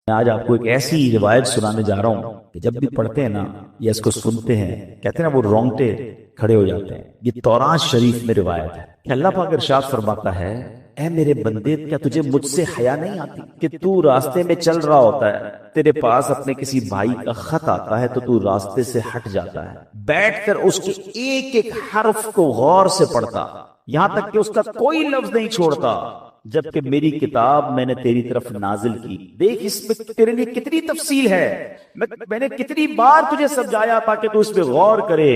میں آج آپ کو ایک ایسی روایت سنانے جا رہا ہوں کہ جب بھی پڑھتے ہیں نا یا اس کو سنتے ہیں کہتے ہیں نا وہ رونگٹے کھڑے ہو جاتے ہیں۔ یہ تورات شریف میں روایت ہے کہ اللہ پاک ارشاد فرماتا ہے، اے میرے بندے، کیا تجھے مجھ سے حیا نہیں آتی کہ تو راستے میں چل رہا ہوتا ہے، تیرے پاس اپنے کسی بھائی کا خط آتا ہے تو تو راستے سے ہٹ جاتا ہے، بیٹھ کر اس کے ایک ایک حرف کو غور سے پڑھتا، یہاں تک کہ اس کا کوئی لفظ نہیں چھوڑتا، جبکہ میری کتاب میں نے تیری طرف نازل کی۔ دیکھ اس میں تیرے لیے کتنی تفصیل ہے، میں نے کتنی بار تجھے سمجھایا تاکہ تو اس پہ غور کرے،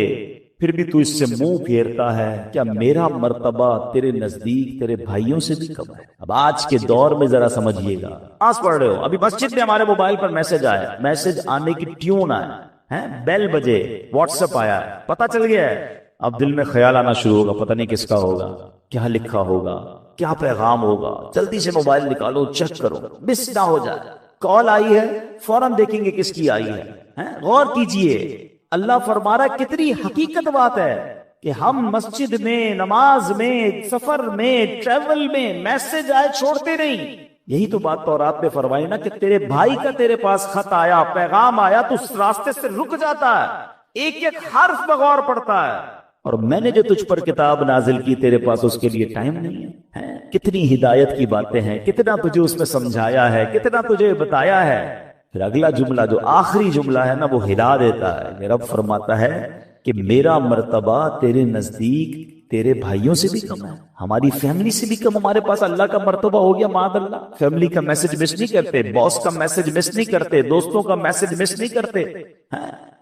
پھر بھی تو اس سے منہ پھیرتا ہے۔ کیا میرا مرتبہ تیرے نزدیک تیرے بھائیوں سے بھی کم ہے؟ اب آج کے دور میں ذرا سمجھیے گا، آس پڑھ رہے ہو، ابھی مسجد میں ہمارے موبائل پر میسج آیا، میسج آنے کی ٹیون آیا، بیل بجے، واٹس ایپ آیا، پتہ چل گیا ہے۔ اب دل میں خیال آنا شروع ہوگا، پتہ نہیں کس کا ہوگا، کیا لکھا ہوگا، کیا پیغام ہوگا، جلدی سے موبائل نکالو، چیک کرو، مس نہ ہو جائے۔ کال آئی ہے، فوراً دیکھیں گے کس کی آئی ہے، غور کیجئے۔ اللہ فرما رہا ہے، کتنی حقیقت بات ہے کہ ہم مسجد میں، نماز میں، سفر میں، ٹریول میں میسج آئے چھوڑتے نہیں۔ یہی تو بات تورات میں فرمائی نا کہ تیرے بھائی کا تیرے پاس خط آیا، پیغام آیا تو اس راستے سے رک جاتا ہے، ایک ایک حرف بغور پڑتا ہے۔ اور میں نے جو تجھ پر کتاب نازل کی، تیرے پاس اس کے لیے ٹائم نہیں ہے۔ کتنی ہدایت کی باتیں ہیں، کتنا تجھے اس میں سمجھایا ہے، کتنا تجھے بتایا ہے۔ پھر اگلا جملہ جو آخری جملہ ہے نا، وہ ہلا دیتا ہے کہ رب فرماتا ہے کہ میرا مرتبہ تیرے نزدیک تیرے بھائیوں سے بھی کم ہے، ہماری فیملی سے بھی کم۔ ہمارے پاس اللہ کا مرتبہ ہو گیا، معاذ اللہ، فیملی کا میسج مس نہیں کرتے، باس کا میسج مس نہیں کرتے، دوستوں کا میسج مس نہیں کرتے،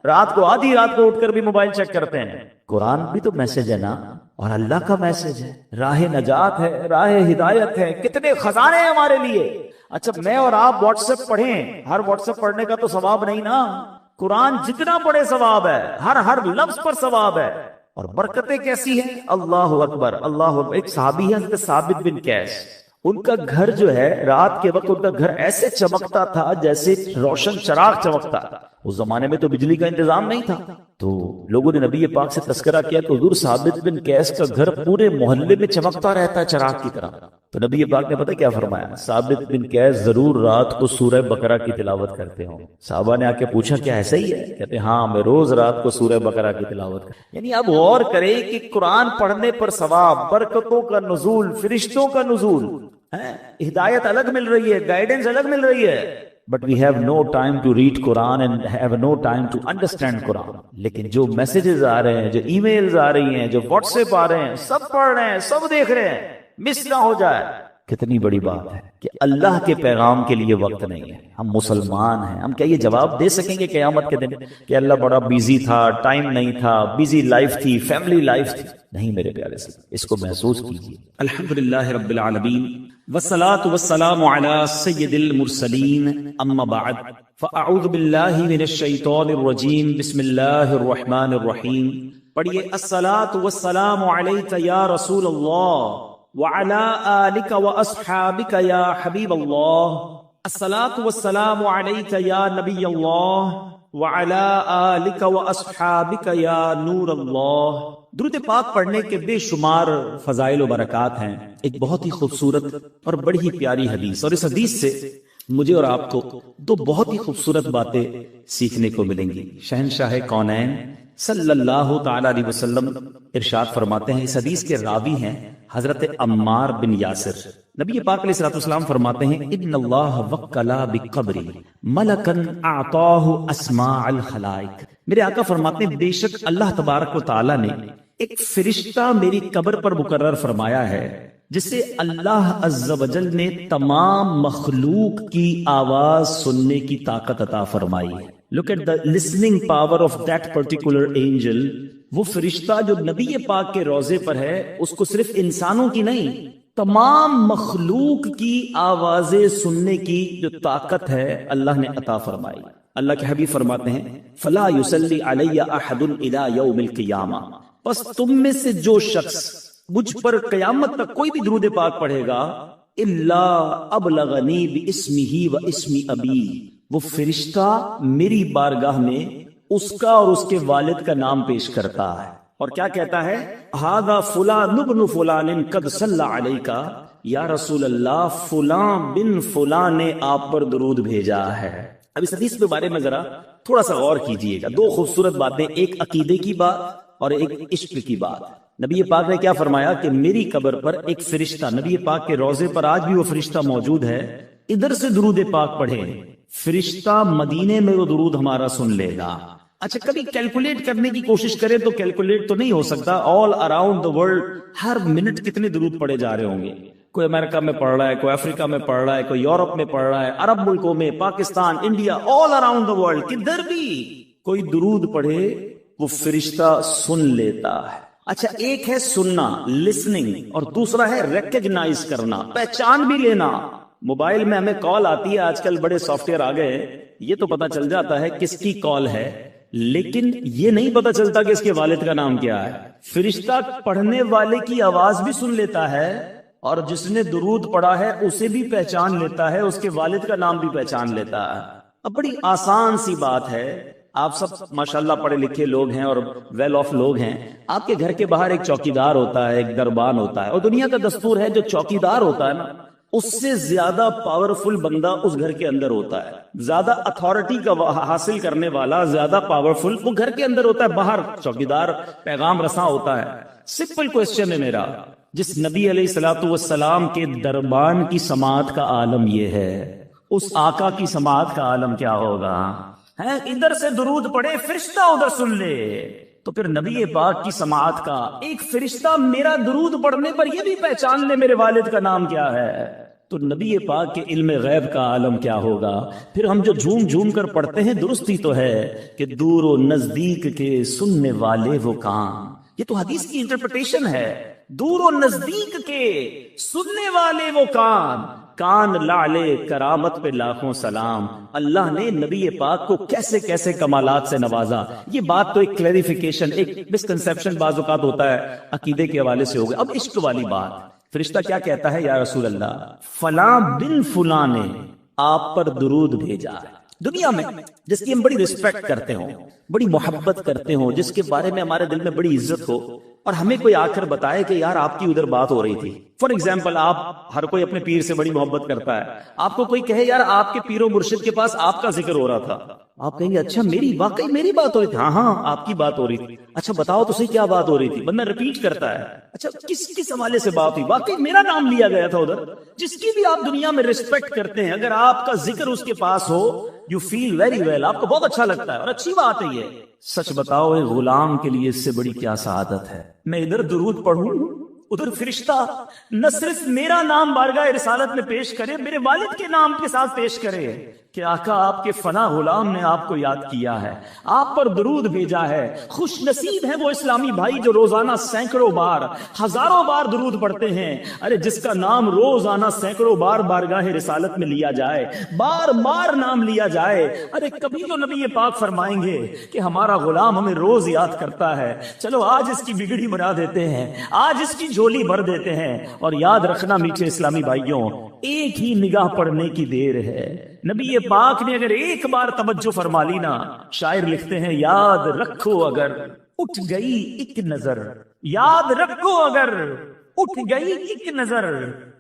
رات کو آدھی رات کو اٹھ کر بھی موبائل چیک کرتے ہیں۔ قرآن بھی تو میسج ہے نا، اور اللہ کا میسج ہے، راہ نجات ہے، راہ ہدایت ہے، کتنے خزانے ہیں ہمارے لیے۔ اچھا میں اور آپ واٹس ایپ پڑھیں، ہر واٹس ایپ پڑھنے کا تو ثواب نہیں نا، قرآن جتنا پڑھے ثواب ہے، ہر لفظ پر ثواب ہے، اور برکتیں کیسی ہیں، اللہ اکبر اللہ اکبر۔ ایک صحابی ہے حضرت ثابت بن قیس، ان کا گھر جو ہے رات کے وقت ان کا گھر ایسے چمکتا تھا جیسے روشن چراغ چمکتا تھا۔ اس زمانے میں تو بجلی کا انتظام نہیں تھا، تو لوگوں نے نبی پاک سے تذکرہ کیا کہ حضور ثابت بن قیس کا گھر پورے محلے میں چمکتا رہتا ہے چراغ کی طرح۔ تو نبی پاک نے پتہ کیا فرمایا، ثابت بن قیس ضرور رات کو سورہ بقرہ کی تلاوت کرتے ہوں۔ صحابہ نے آ کے پوچھا کیا ایسا ہی ہے؟ کہتے ہاں، میں روز رات کو سورہ بقرہ کی تلاوت کرتا۔ یعنی اب غور کریں کہ قرآن پڑھنے پر ثواب، برکتوں کا نزول، فرشتوں کا نزول، ہدایت الگ مل رہی ہے، گائیڈنس الگ مل رہی ہے، but we have no time to read Quran and have no time to understand Quran۔ لیکن جو میسیجز آ رہے ہیں، جو ای میلز آ رہی ہیں، جو واٹس ایپ آ رہے ہیں، سب پڑھ رہے ہیں، سب دیکھ رہے ہیں، مس نہ ہو جائے۔ کتنی بڑی بات ہے کہ اللہ کے پیغام کے لیے وقت نہیں ہے۔ ہم مسلمان ہیں، ہم کیا یہ جواب دے سکیں گے قیامت کے دن کہ اللہ بڑا بیزی تھا، ٹائم نہیں تھا، بیزی لائف تھی، فیملی لائف تھی؟ نہیں میرے پیارے سے، اس کو محسوس کیجیے۔ الحمدللہ رب العالمین، والصلاة والسلام علی سید المرسلین، اما بعد، فاعوذ باللہ من الشیطان الرجیم، بسم اللہ الرحمن الرحیم۔ پڑھیے، الصلاة والسلام علیک یا رسول اللہ وعلی آلک واصحابک یا حبیب اللہ، الصلاة والسلام علیک یا نبی اللہ وعلی آلک واصحابک یا نور اللہ۔ درود پاک پڑھنے کے بے شمار فضائل و برکات ہیں۔ ایک بہت ہی خوبصورت اور بڑی ہی پیاری حدیث، اور اس حدیث سے مجھے اور آپ کو دو بہت ہی خوبصورت باتیں سیکھنے کو ملیں گی۔ شہنشاہ کونین صلی اللہ تعالی علیہ وسلم ارشاد فرماتے ہیں، اس حدیث کے راوی ہیں حضرت عمار بن یاسر۔ نبی پاک علیہ الصلوۃ والسلام فرماتے ہیں، ان اللہ وکل بقبری ملکا اعطاہ اسماء الخلائق۔ میرے آقا فرماتے ہیں، بے شک اللہ تبارک و تعالی نے ایک فرشتہ میری قبر پر مقرر فرمایا ہے، جسے اللہ عز و جل نے تمام مخلوق کی آواز سننے کی طاقت عطا فرمائی ہے۔ Look at the listening power of that particular angel۔ وہ فرشتہ جو نبی پاک کے روضے پر ہے، اس کو صرف انسانوں کی نہیں، تمام مخلوق کی آوازیں سننے کی جو طاقت ہے اللہ نے عطا فرمائی۔ اللہ کے حبیب فرماتے ہیں، فلا یصلی علی احد الی یوم القیامہ، پس تم میں سے جو شخص مجھ پر قیامت تک کوئی بھی درود پاک پڑھے گا، الا ابلغنی باسمہ و اسم ابیہ، وہ فرشتہ میری بارگاہ میں اس کا اور اس کے والد کا نام پیش کرتا ہے، اور کیا کہتا ہے، ھذا فلان ابن فلان قد صلی علیک، یا رسول اللہ فلاں بن فلاں نے آپ پر درود بھیجا ہے. اب اس حدیث کے بارے میں ذرا تھوڑا سا غور کیجئے گا. دو خوبصورت باتیں، ایک عقیدے کی بات اور ایک عشق کی بات. نبی پاک نے کیا فرمایا کہ میری قبر پر ایک فرشتہ، نبی پاک کے روضے پر آج بھی وہ فرشتہ موجود ہے، ادھر سے درود پاک پڑھے، فرشتہ مدینے میں وہ درود ہمارا سن لے گا. اچھا کبھی کیلکولیٹ کرنے کی کوشش کریں تو کیلکولیٹ تو نہیں ہو سکتا. All around the world Hare minute کتنے درود پڑے جا رہے ہوں گے. کوئی امریکہ میں پڑھ رہا ہے، کوئی افریقہ میں پڑھ رہا ہے، کوئی یورپ میں پڑھ رہا ہے، عرب ملکوں میں، Pakistan, India, all around the world کدھر بھی کوئی درود پڑھے وہ فرشتہ سن لیتا ہے. اچھا ایک ہے سننا، لسننگ، اور دوسرا ہے ریکگنائز کرنا، پہچان بھی لینا. موبائل میں ہمیں کال آتی ہے، آج کل بڑے سافٹ ویئر آ گئے ہیں، یہ تو پتا چل جاتا ہے کس کی کال ہے، لیکن یہ نہیں پتا چلتا کہ اس کے والد کا نام کیا ہے. فرشتہ پڑھنے والے کی آواز بھی سن لیتا ہے اور جس نے درود پڑھا ہے اسے بھی پہچان لیتا ہے، اس کے والد کا نام بھی پہچان لیتا ہے. اب بڑی آسان سی بات ہے. آپ سب ماشاءاللہ پڑھے لکھے لوگ ہیں اور ویل آف لوگ ہیں. آپ کے گھر کے باہر ایک چوکیدار ہوتا ہے، ایک دربان ہوتا ہے، اور دنیا کا دستور ہے جو چوکیدار ہوتا ہے نا، اس سے زیادہ پاورفل بندہ اس گھر کے اندر ہوتا ہے. زیادہ اتھارٹی کا حاصل کرنے والا، زیادہ پاورفل وہ گھر کے اندر ہوتا ہے. باہر چوکیدار پیغام رساں ہوتا ہے. سمپل کوسچن ہے میرا، جس نبی علیہ الصلوۃ والسلام کے دربان کی سماعت کا عالم یہ ہے، اس آقا کی سماعت کا عالم کیا ہوگا؟ ادھر سے درود پڑے، فرشتہ ادھر سن لے. تو پھر نبی پاک کی سماعت کا ایک فرشتہ میرا درود پڑھنے پر یہ بھی پہچان لے میرے والد کا نام کیا ہے، تو نبی پاک کے علم غیب کا عالم کیا ہوگا؟ پھر ہم جو جھوم جھوم کر پڑھتے ہیں، درستی تو ہے کہ دور و نزدیک کے سننے والے وہ کان. یہ تو حدیث کی انٹرپریٹیشن ہے. دور و نزدیک کے سننے والے وہ کان، کان لعلے کرامت پہ لاکھوں سلام. اللہ نے نبی پاک کو کیسے کیسے کمالات سے نوازا. یہ بات تو ایک کلیریفیکیشن، ایک مسکنسیپشن بعض اوقات ہوتا ہے عقیدے کے حوالے سے ہو گیا. اب عشق والی بات، فرشتہ کیا کہتا ہے؟ یا رسول اللہ فلاں بن فلاں نے آپ پر درود بھیجا ہے. دنیا میں جس کی ہم بڑی رسپیکٹ کرتے ہوں، بڑی محبت کرتے ہوں، جس کے بارے میں ہمارے دل میں بڑی عزت ہو، اور ہمیں کوئی آ کر بتائے کہ یار آپ کی ادھر بات ہو رہی تھی. فار ایگزامپل، آپ ہر کوئی اپنے پیر سے بڑی محبت کرتا ہے، آپ کو کوئی کہے یار آپ کے پیر و مرشد کے پاس آپ کا ذکر ہو رہا تھا، آپ کہیں گے اچھا واقعی میری بات ہو رہی تھی؟ ہاں آپ کی بات ہو رہی تھی. اچھا بتاؤ تو صحیح کیا بات ہو رہی تھی؟ بندہ ریپیٹ کرتا ہے. اچھا کس حوالے سے بات ہوئی؟ واقعی میرا نام لیا گیا تھا ادھر. جس کی بھی آپ دنیا میں ریسپیکٹ کرتے ہیں، اگر آپ کا ذکر اس کے پاس ہو، یو فیل ویری ویل، آپ کو بہت اچھا لگتا ہے، اور اچھی بات ہے یہ. سچ بتاؤ ایک غلام کے لیے اس سے بڑی کیا سعادت ہے؟ میں ادھر درود پڑھوں، ادھر فرشتہ نہ صرف میرا نام بارگاہ رسالت میں پیش کرے، میرے والد کے نام کے ساتھ پیش کرے کہ آقا آپ کے فنا غلام نے آپ کو یاد کیا ہے، آپ پر درود بھیجا ہے. خوش نصیب ہے وہ اسلامی بھائی جو روزانہ سینکڑوں بار، ہزاروں بار درود پڑھتے ہیں. ارے جس کا نام روزانہ سینکڑوں بار بارگاہ رسالت میں لیا جائے، بار بار نام لیا جائے. ارے کبھی تو نبی پاک فرمائیں گے کہ ہمارا غلام ہمیں روز یاد کرتا ہے، چلو آج اس کی بگڑی بنا دیتے ہیں، آج اس کی جھولی بھر دیتے ہیں. اور یاد رکھنا میٹھے اسلامی بھائیوں، ایک ہی نگاہ پڑھنے کی دیر ہے. نبی پاک نے اگر ایک بار توجہ فرما لی نا، شاعر لکھتے ہیں یاد رکھو اگر اٹھ گئی ایک نظر، یاد رکھو اگر اٹھ گئی ایک نظر،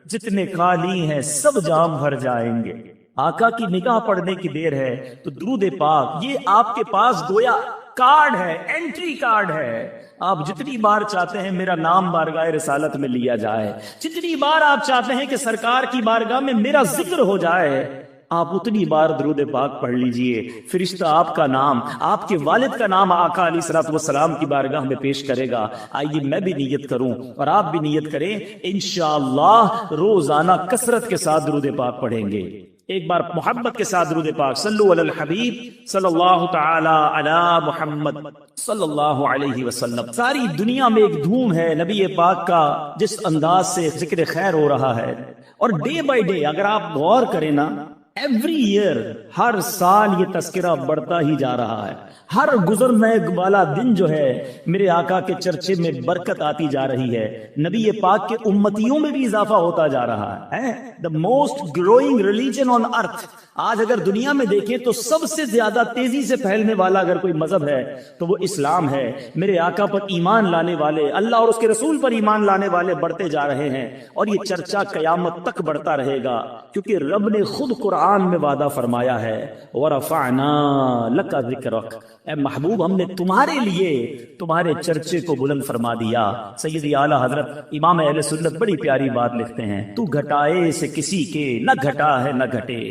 جتنے خالی ہیں سب جام بھر جائیں گے. آقا کی نگاہ پڑھنے کی دیر ہے تو درود پاک یہ آپ کے پاس گویا کارڈ ہے، انٹری کارڈ ہے. آپ جتنی بار چاہتے ہیں میرا نام بارگاہ رسالت میں لیا جائے، جتنی بار آپ چاہتے ہیں کہ سرکار کی بارگاہ میں میرا ذکر ہو جائے، آپ اتنی بار درود پاک پڑھ لیجئے. فرشتہ آپ کا نام، آپ کے والد کا نام آقا علیہ الصلوۃ والسلام کی بارگاہ میں پیش کرے گا. آئیے میں بھی نیت کروں اور آپ بھی نیت کریں، انشاءاللہ روزانہ کثرت کے ساتھ درود پاک پڑھیں گے. ایک بار محبت کے ساتھ درود پاک، صلو علی الحبیب صلی اللہ تعالی علی محمد صلی اللہ علیہ وسلم. ساری دنیا میں ایک دھوم ہے نبی پاک کا جس انداز سے ذکر خیر ہو رہا ہے، اور ڈے بائی ڈے اگر آپ غور کریں نا، ایوری ایئر ہر سال یہ تذکرہ بڑھتا ہی جا رہا ہے، ہر گزرنے والا دن جو ہے میرے آقا کے چرچے میں برکت آتی جا رہی ہے، نبی پاک کے امتیوں میں بھی اضافہ ہوتا جا رہا ہے۔ the most growing religion on earth، آج اگر دنیا میں دیکھیں تو سب سے زیادہ تیزی سے پھیلنے والا اگر کوئی مذہب ہے تو وہ اسلام ہے۔ میرے آقا پر ایمان لانے والے، اللہ اور اس کے رسول پر ایمان لانے والے بڑھتے جا رہے ہیں، اور یہ چرچا قیامت تک بڑھتا رہے گا، کیونکہ رب نے خود قرآن میں وعدہ فرمایا ہے وَرَفَعْنَا لَكَ ذِكْرَكَ، اے محبوب ہم نے تمہارے لیے تمہارے چرچے کو بلند فرما دیا۔ سیدی اعلیٰ حضرت امام اہل سنت بڑی پیاری بات لکھتے ہیں، تو گھٹائے سے کسی کے نہ گھٹا ہے نہ گھٹے،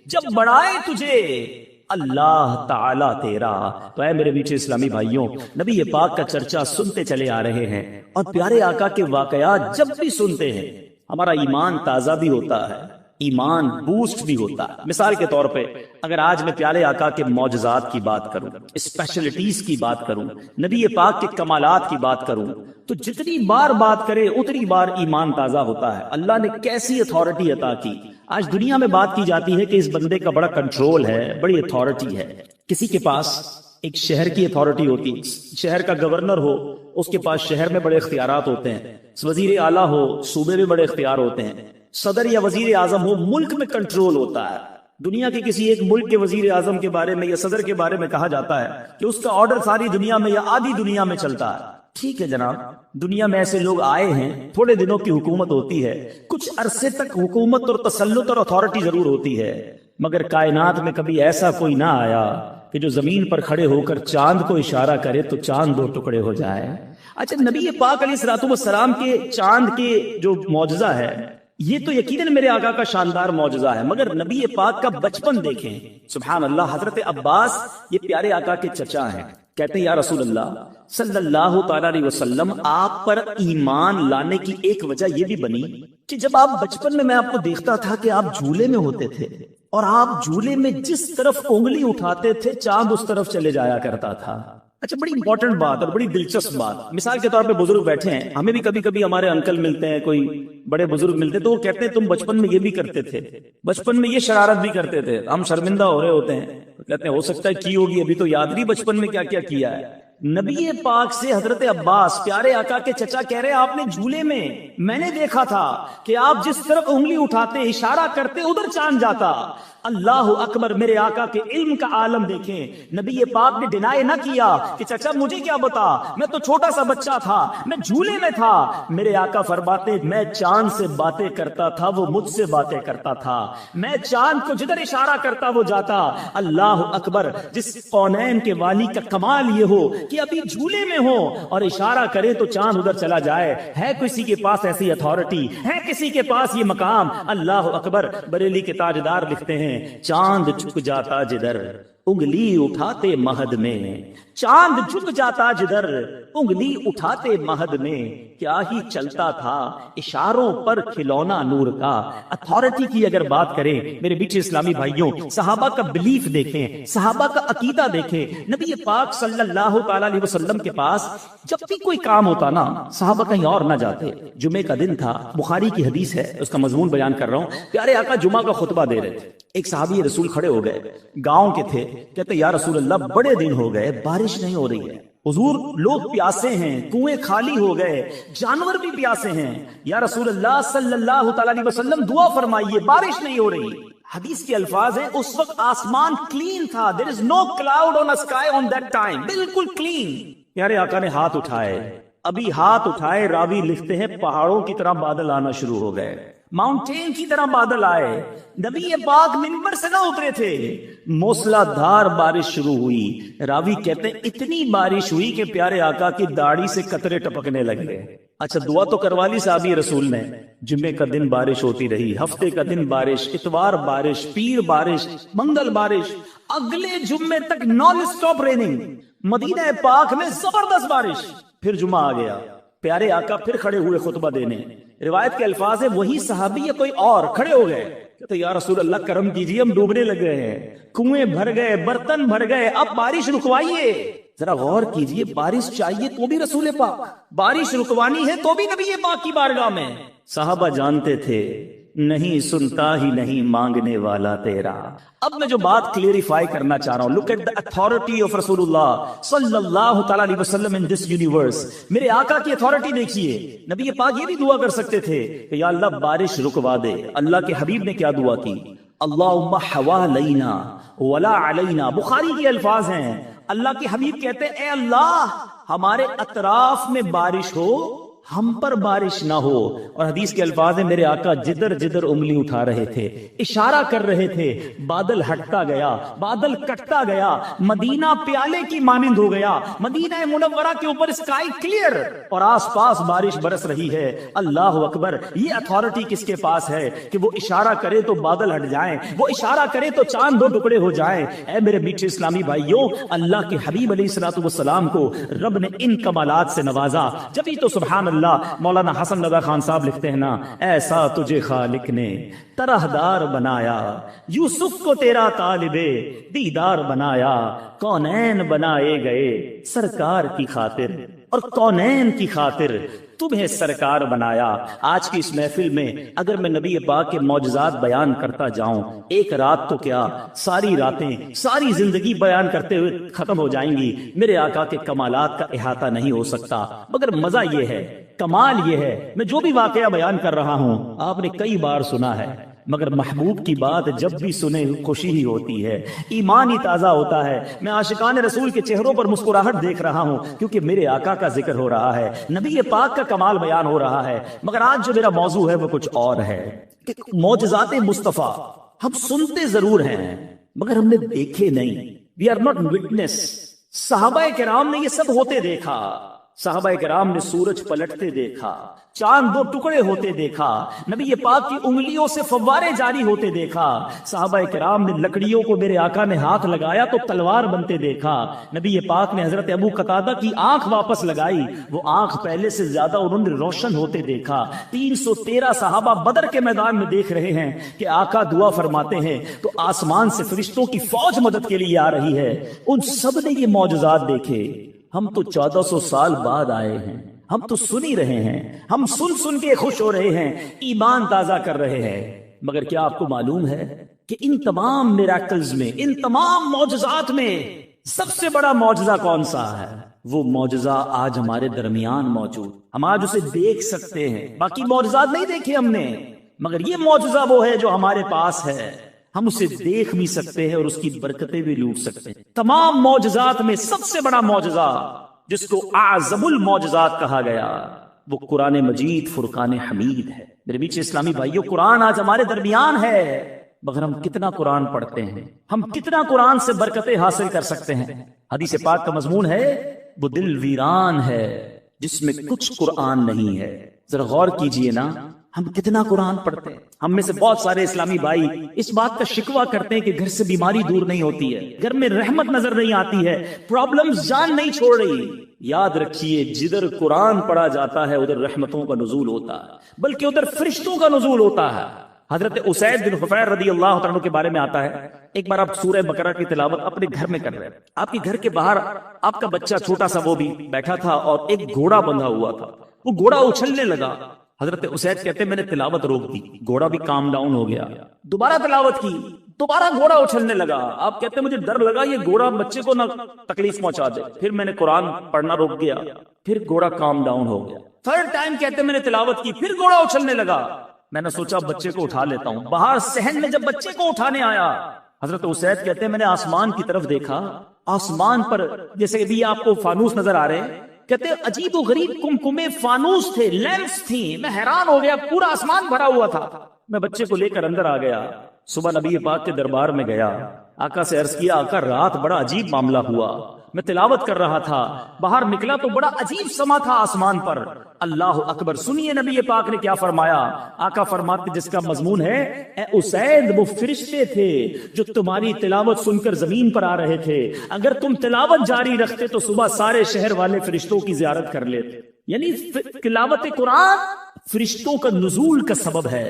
جب بڑھائے تجھے اللہ تعالیٰ تیرا۔ تو اے میرے میٹھے اسلامی بھائیوں، نبی پاک کا چرچا سنتے چلے آ رہے ہیں، اور پیارے آقا کے واقعات جب بھی سنتے ہیں ہمارا ایمان تازہ بھی ہوتا ہے، ایمان بوسٹ بھی ہوتا ہے۔ مثال کے طور پہ اگر آج میں پیارے آقا کے معجزات کی بات کروں، اسپیشلٹیز کی بات کروں، نبی پاک کے کمالات کی بات کروں، تو جتنی بار بات کرے اتنی بار ایمان تازہ ہوتا ہے۔ اللہ نے کیسی اتھارٹی عطا کی۔ آج دنیا میں بات کی جاتی ہے کہ اس بندے کا بڑا کنٹرول ہے، بڑی اتھارٹی ہے۔ کسی کے پاس ایک شہر کی اتھارٹی ہوتی، شہر کا گورنر ہو، اس کے پاس شہر میں بڑے اختیارات ہوتے ہیں، وزیر اعلیٰ ہو، صوبے میں بڑے اختیار ہوتے ہیں، صدر یا وزیر اعظم ہو، ملک میں کنٹرول ہوتا ہے۔ دنیا کے کسی ایک ملک کے وزیر اعظم کے بارے میں یا صدر کے بارے میں کہا جاتا ہے کہ اس کا آرڈر ساری دنیا میں یا آدھی دنیا میں چلتا ہے۔ ٹھیک ہے جناب، دنیا میں ایسے لوگ آئے ہیں، تھوڑے دنوں کی حکومت ہوتی ہے، کچھ عرصے تک حکومت اور تسلط اور اتھارٹی ضرور ہوتی ہے، مگر کائنات میں کبھی ایسا کوئی نہ آیا کہ جو زمین پر کھڑے ہو کر چاند کو اشارہ کرے تو چاند دو ٹکڑے ہو جائے۔ اچھا، نبی پاک علیہ الصلوۃ والسلام کے چاند کے جو معجزہ ہے یہ تو یقیناً میرے آقا کا شاندار معجزہ ہے، مگر نبی پاک کا بچپن دیکھیں، سبحان اللہ۔ حضرت عباس یہ پیارے آقا کے چچا ہیں، کہتے ہیں یا رسول اللہ صلی اللہ تعالی علیہ وسلم، آپ پر ایمان لانے کی ایک وجہ یہ بھی بنی کہ جب آپ بچپن میں آپ کو دیکھتا تھا کہ آپ جھولے میں ہوتے تھے، اور آپ جھولے میں جس طرف انگلی اٹھاتے تھے چاند اس طرف چلے جایا کرتا تھا۔ اچھا، بڑی امپورٹنٹ بات اور بڑی دلچسپ بات، مثال کے طور پہ بزرگ بیٹھے ہیں، ہمیں بھی کبھی کبھی ہمارے انکل ملتے ہیں، کوئی بڑے بزرگ ملتے ہیں، تو وہ کہتے ہیں تم بچپن میں یہ بھی کرتے تھے، بچپن میں یہ شرارت بھی کرتے تھے، ہم شرمندہ ہو رہے ہوتے ہیں، کہتے ہیں ہو سکتا ہے کی ہوگی، ابھی تو یاد نہیں بچپن میں کیا کیا کیا ہے۔ نبی پاک سے حضرت عباس پیارے آقا کے چچا کہہ رہے ہیں آپ نے جھولے میں نے دیکھا تھا کہ آپ جس طرف انگلی اٹھاتے اشارہ کرتے ادھر چاند جاتا۔ اللہ اکبر، میرے آقا کے علم کا عالم دیکھیں، نبی پاک نے ڈینائی نہ کیا کہ چچا مجھے کیا بتا، میں تو چھوٹا سا بچہ تھا، میں جھولے میں تھا۔ میرے آقا فرماتے میں چاند سے باتیں کرتا تھا، وہ مجھ سے باتیں کرتا تھا، میں چاند کو جدھر اشارہ کرتا وہ جاتا۔ اللہ اکبر، جس کونین کے والی کا کمال یہ ہو کہ ابھی جھولے میں ہو اور اشارہ کرے تو چاند ادھر چلا جائے، ہے کسی کے پاس ایسی اتھارٹی، ہے کسی کے پاس یہ مقام؟ اللہ اکبر۔ بریلی کے تاجدار لکھتے ہیں چاند جھک جاتا جدھر انگلی اٹھاتے مہد میں، چاند جھک جاتا جدھر انگلی اٹھاتے مہد میں، کیا ہی چلتا تھا اشاروں پر کھلونا نور کا۔ اتھارٹی کی اگر بات کریں میرے بیٹے اسلامی بھائیوں، صحابہ کا بلیف دیکھیں، صحابہ کا عقیدہ دیکھیں۔ نبی پاک صلی اللہ تعالی علیہ وسلم کے پاس جب بھی کوئی کام ہوتا نا، صحابہ کہیں اور نہ جاتے۔ جمعے کا دن تھا، بخاری کی حدیث ہے، اس کا مضمون بیان کر رہا ہوں۔ پیارے آقا جمعہ کا خطبہ دے رہے تھے، ایک صحابی رسول کھڑے ہو گئے، گاؤں کے تھے، کہتے یا رسول اللہ بڑے دن ہو گئے بارش نہیں ہو رہی ہے، حضور لوگ پیاسے ہیں، کنویں خالی ہو گئے، جانور بھی پیاسے ہیں، یا رسول اللہ صلی اللہ تعالی علیہ وسلم دعا فرمائیے، بارش نہیں ہو رہی۔ حدیث کے الفاظ ہیں اس وقت آسمان کلین تھا، there is no cloud on the sky on that time، بالکل کلین۔ پیارے آقا نے ہاتھ اٹھائے، ابھی ہاتھ اٹھائے، راوی لکھتے ہیں پہاڑوں کی طرح بادل آنا شروع ہو گئے، ماؤنٹین کی طرح بادل آئے، نبی پاک منبر سے نہ اترے تھے، موسلا دھار بارش شروع ہوئی۔ راوی کہتے ہیں اتنی بارش ہوئی کہ پیارے آقا کی داڑھی سے قطرے ٹپکنے لگے۔ اچھا، دعا تو کروا لی صحابی رسول نے، جمعے کا دن بارش ہوتی رہی، ہفتے کا دن بارش، اتوار بارش، پیر بارش، منگل بارش، اگلے جمعے تک نان سٹاپ ریننگ، مدینہ پاک میں زبردست بارش۔ پھر جمعہ آ گیا، پیارے آقا پھر کھڑے ہوئے خطبہ دینے، روایت کے الفاظ ہے وہی صحابی یا کوئی اور کھڑے ہو گئے، کہتے یا رسول اللہ کرم کیجیے، ہم ڈوبنے لگ گئے ہیں، کنویں بھر گئے، برتن بھر گئے، اب بارش رکوائیے۔ ذرا غور کیجیے، بارش چاہیے تو بھی رسول پاک، بارش رکوانی ہے تو بھی نبی پاک کی بارگاہ میں۔ صحابہ جانتے تھے نہیں سنتا ہی نہیں مانگنے والا تیرا۔ اب میں جو بات کلیریفائی کرنا چاہ رہا ہوں، look at the authority of رسول اللہ صلی اللہ تعالیٰ علیہ وسلم in this universe۔ میرے آقا کی اتھارٹی دیکھیے۔ نبی پاک یہ بھی دعا کر سکتے تھے کہ یا اللہ بارش رکوا دے۔ اللہ کے حبیب نے کیا دعا کی؟ اللہم حوالینا ولا علینا۔ بخاری کے الفاظ ہیں، اللہ کے حبیب کہتے ہیں اے اللہ ہمارے اطراف میں بارش ہو، ہم پر بارش نہ ہو۔ اور حدیث کے الفاظ ہیں میرے آقا جدھر جدھر انگلی اٹھا رہے تھے، اشارہ کر رہے تھے، بادل ہٹتا گیا، بادل کٹتا گیا، مدینہ پیالے کی مانند ہو گیا، مدینہ منورہ کے اوپر اسکائی کلیئر اور آس پاس بارش برس رہی ہے۔ اللہ اکبر! یہ اتھارٹی کس کے پاس ہے کہ وہ اشارہ کرے تو بادل ہٹ جائیں، وہ اشارہ کرے تو چاند دو ٹکڑے ہو جائیں۔ اے میرے میٹھے اسلامی بھائیوں، اللہ کے حبیب علیہ الصلوۃ والسلام کو رب نے ان کمالات سے نوازا، جبھی تو سبحان اللہ مولانا حسن رضا خان صاحب لکھتے ہیں نا، ایسا تجھے خالق نے طرحدار بنایا، یوسف کو تیرا طالب دیدار بنایا، کونین بنائے گئے سرکار کی خاطر اور کونین کی خاطر تمہیں سرکار بنایا۔ آج کی اس محفل میں اگر میں نبی پاک کے معجزات بیان کرتا جاؤں، ایک رات تو کیا ساری راتیں، ساری زندگی بیان کرتے ہوئے ختم ہو جائیں گی، میرے آقا کے کمالات کا احاطہ نہیں ہو سکتا۔ مگر مزہ یہ ہے، کمال یہ ہے، میں جو بھی واقعہ بیان کر رہا ہوں آپ نے کئی بار سنا ہے، مگر محبوب کی بات جب بھی سنے خوشی ہی ہوتی ہے، ایمان ہی تازہ ہوتا ہے۔ میں عاشقان رسول کے چہروں پر مسکراہٹ دیکھ رہا ہوں کیونکہ میرے آقا کا ذکر ہو رہا ہے، نبی پاک کا کمال بیان ہو رہا ہے۔ مگر آج جو میرا موضوع ہے وہ کچھ اور ہے کہ معجزات مصطفیٰ ہم سنتے ضرور ہیں مگر ہم نے دیکھے نہیں، وی آر ناٹ وٹنس۔ صحابہ کرام نے یہ سب ہوتے دیکھا، صحابہ کرام نے سورج پلٹتے دیکھا، چاند دو ٹکڑے ہوتے دیکھا، نبی پاک کی انگلیوں سے فوارے جاری ہوتے دیکھا، صحابہ کرام نے لکڑیوں کو میرے آقا نے ہاتھ لگایا تو تلوار بنتے دیکھا، نبی پاک نے حضرت ابو قتادہ کی آنکھ واپس لگائی، وہ آنکھ پہلے سے زیادہ انہوں نے روشن ہوتے دیکھا۔ 313 صحابہ بدر کے میدان میں دیکھ رہے ہیں کہ آقا دعا فرماتے ہیں تو آسمان سے فرشتوں کی فوج مدد کے لیے آ رہی ہے۔ ان سب نے یہ معجزات دیکھے۔ ہم تو 1400 سال بعد آئے ہیں، ہم تو سن ہی رہے ہیں، ہم سن سن کے خوش ہو رہے ہیں، ایمان تازہ کر رہے ہیں۔ مگر کیا آپ کو معلوم ہے کہ ان تمام میراکلز میں، ان تمام معجزات میں سب سے بڑا معجزہ کون سا ہے؟ وہ معجزہ آج ہمارے درمیان موجود، ہم آج اسے دیکھ سکتے ہیں۔ باقی معجزات نہیں دیکھے ہم نے، مگر یہ معجزہ وہ ہے جو ہمارے پاس ہے، ہم اسے دیکھ بھی سکتے ہیں اور اس کی برکتیں بھی لوٹ سکتے ہیں۔ تمام معجزات میں سب سے بڑا معجزہ جس کو اعظم المعجزات کہا گیا وہ قرآن مجید فرقان حمید ہے۔ میرے بیچ اسلامی بھائیوں، قرآن آج ہمارے درمیان ہے مگر ہم کتنا قرآن پڑھتے ہیں، ہم کتنا قرآن سے برکتیں حاصل کر سکتے ہیں؟ حدیث پاک کا مضمون ہے وہ دل ویران ہے جس میں کچھ قرآن نہیں ہے۔ ذرا غور کیجئے نا، ہم کتنا قرآن پڑھتے ہیں؟ ہم میں سے بہت سارے اسلامی بھائی اس بات کا شکوہ کرتے ہیں کہ گھر سے بیماری دور نہیں ہوتی ہے، گھر میں رحمت نظر نہیں آتی ہے، پرابلمز جان نہیں چھوڑ رہی۔ یاد رکھیے جدھر قرآن پڑھا جاتا ہے ادھر رحمتوں کا نزول ہوتا ہے، بلکہ ادھر فرشتوں کا نزول ہوتا ہے۔ حضرت اسید بن حفیر رضی اللہ عنہ کے بارے میں آتا ہے، ایک بار آپ سورہ بقرہ کی تلاوت اپنے گھر میں کر رہے ہیں، آپ کے گھر کے باہر آپ کا بچہ چھوٹا سا وہ بھی بیٹھا تھا اور ایک گھوڑا بندھا ہوا تھا، وہ گھوڑا اچھلنے لگا۔ حضرت اسید کہتے ہیں میں نے تلاوت روک دی، گھوڑا بھی کام ڈاؤن ہو گیا، دوبارہ تلاوت کی، دوبارہ گھوڑا اچھلنے لگا۔ آپ کہتے ہیں مجھے ڈر لگا یہ گھوڑا بچے کو نہ تکلیف پہنچا دے، پھر میں نے قرآن پڑھنا روک دیا، پھر گھوڑا کام ڈاؤن ہو گیا۔ تھرڈ ٹائم کہتے ہیں میں نے تلاوت کی، پھر گھوڑا اچھلنے لگا۔ میں نے سوچا بچے کو اٹھا لیتا ہوں، باہر صحن میں جب بچے کو اٹھانے آیا، حضرت اسید کہتے ہیں میں نے آسمان کی طرف دیکھا، آسمان پر جیسے بھی آپ کو فانوس نظر آ رہے ہیں، کہتے ہیں عجیب و غریب کمکمے فانوس تھے، لیمپس تھیں، میں حیران ہو گیا، پورا آسمان بھرا ہوا تھا۔ میں بچے کو لے کر اندر آ گیا، صبح نبی پاک کے دربار میں گیا، آقا سے عرض کیا آقا رات بڑا عجیب معاملہ ہوا، میں تلاوت کر رہا تھا، باہر نکلا تو بڑا عجیب سما تھا آسمان پر۔ اللہ اکبر! سنیے نبی پاک نے کیا فرمایا۔ آقا فرماتے جس کا مضمون ہے اے اسید وہ فرشتے تھے جو تمہاری تلاوت سن کر زمین پر آ رہے تھے، اگر تم تلاوت جاری رکھتے تو صبح سارے شہر والے فرشتوں کی زیارت کر لیتے۔ یعنی تلاوت قرآن فرشتوں کا نزول کا سبب ہے۔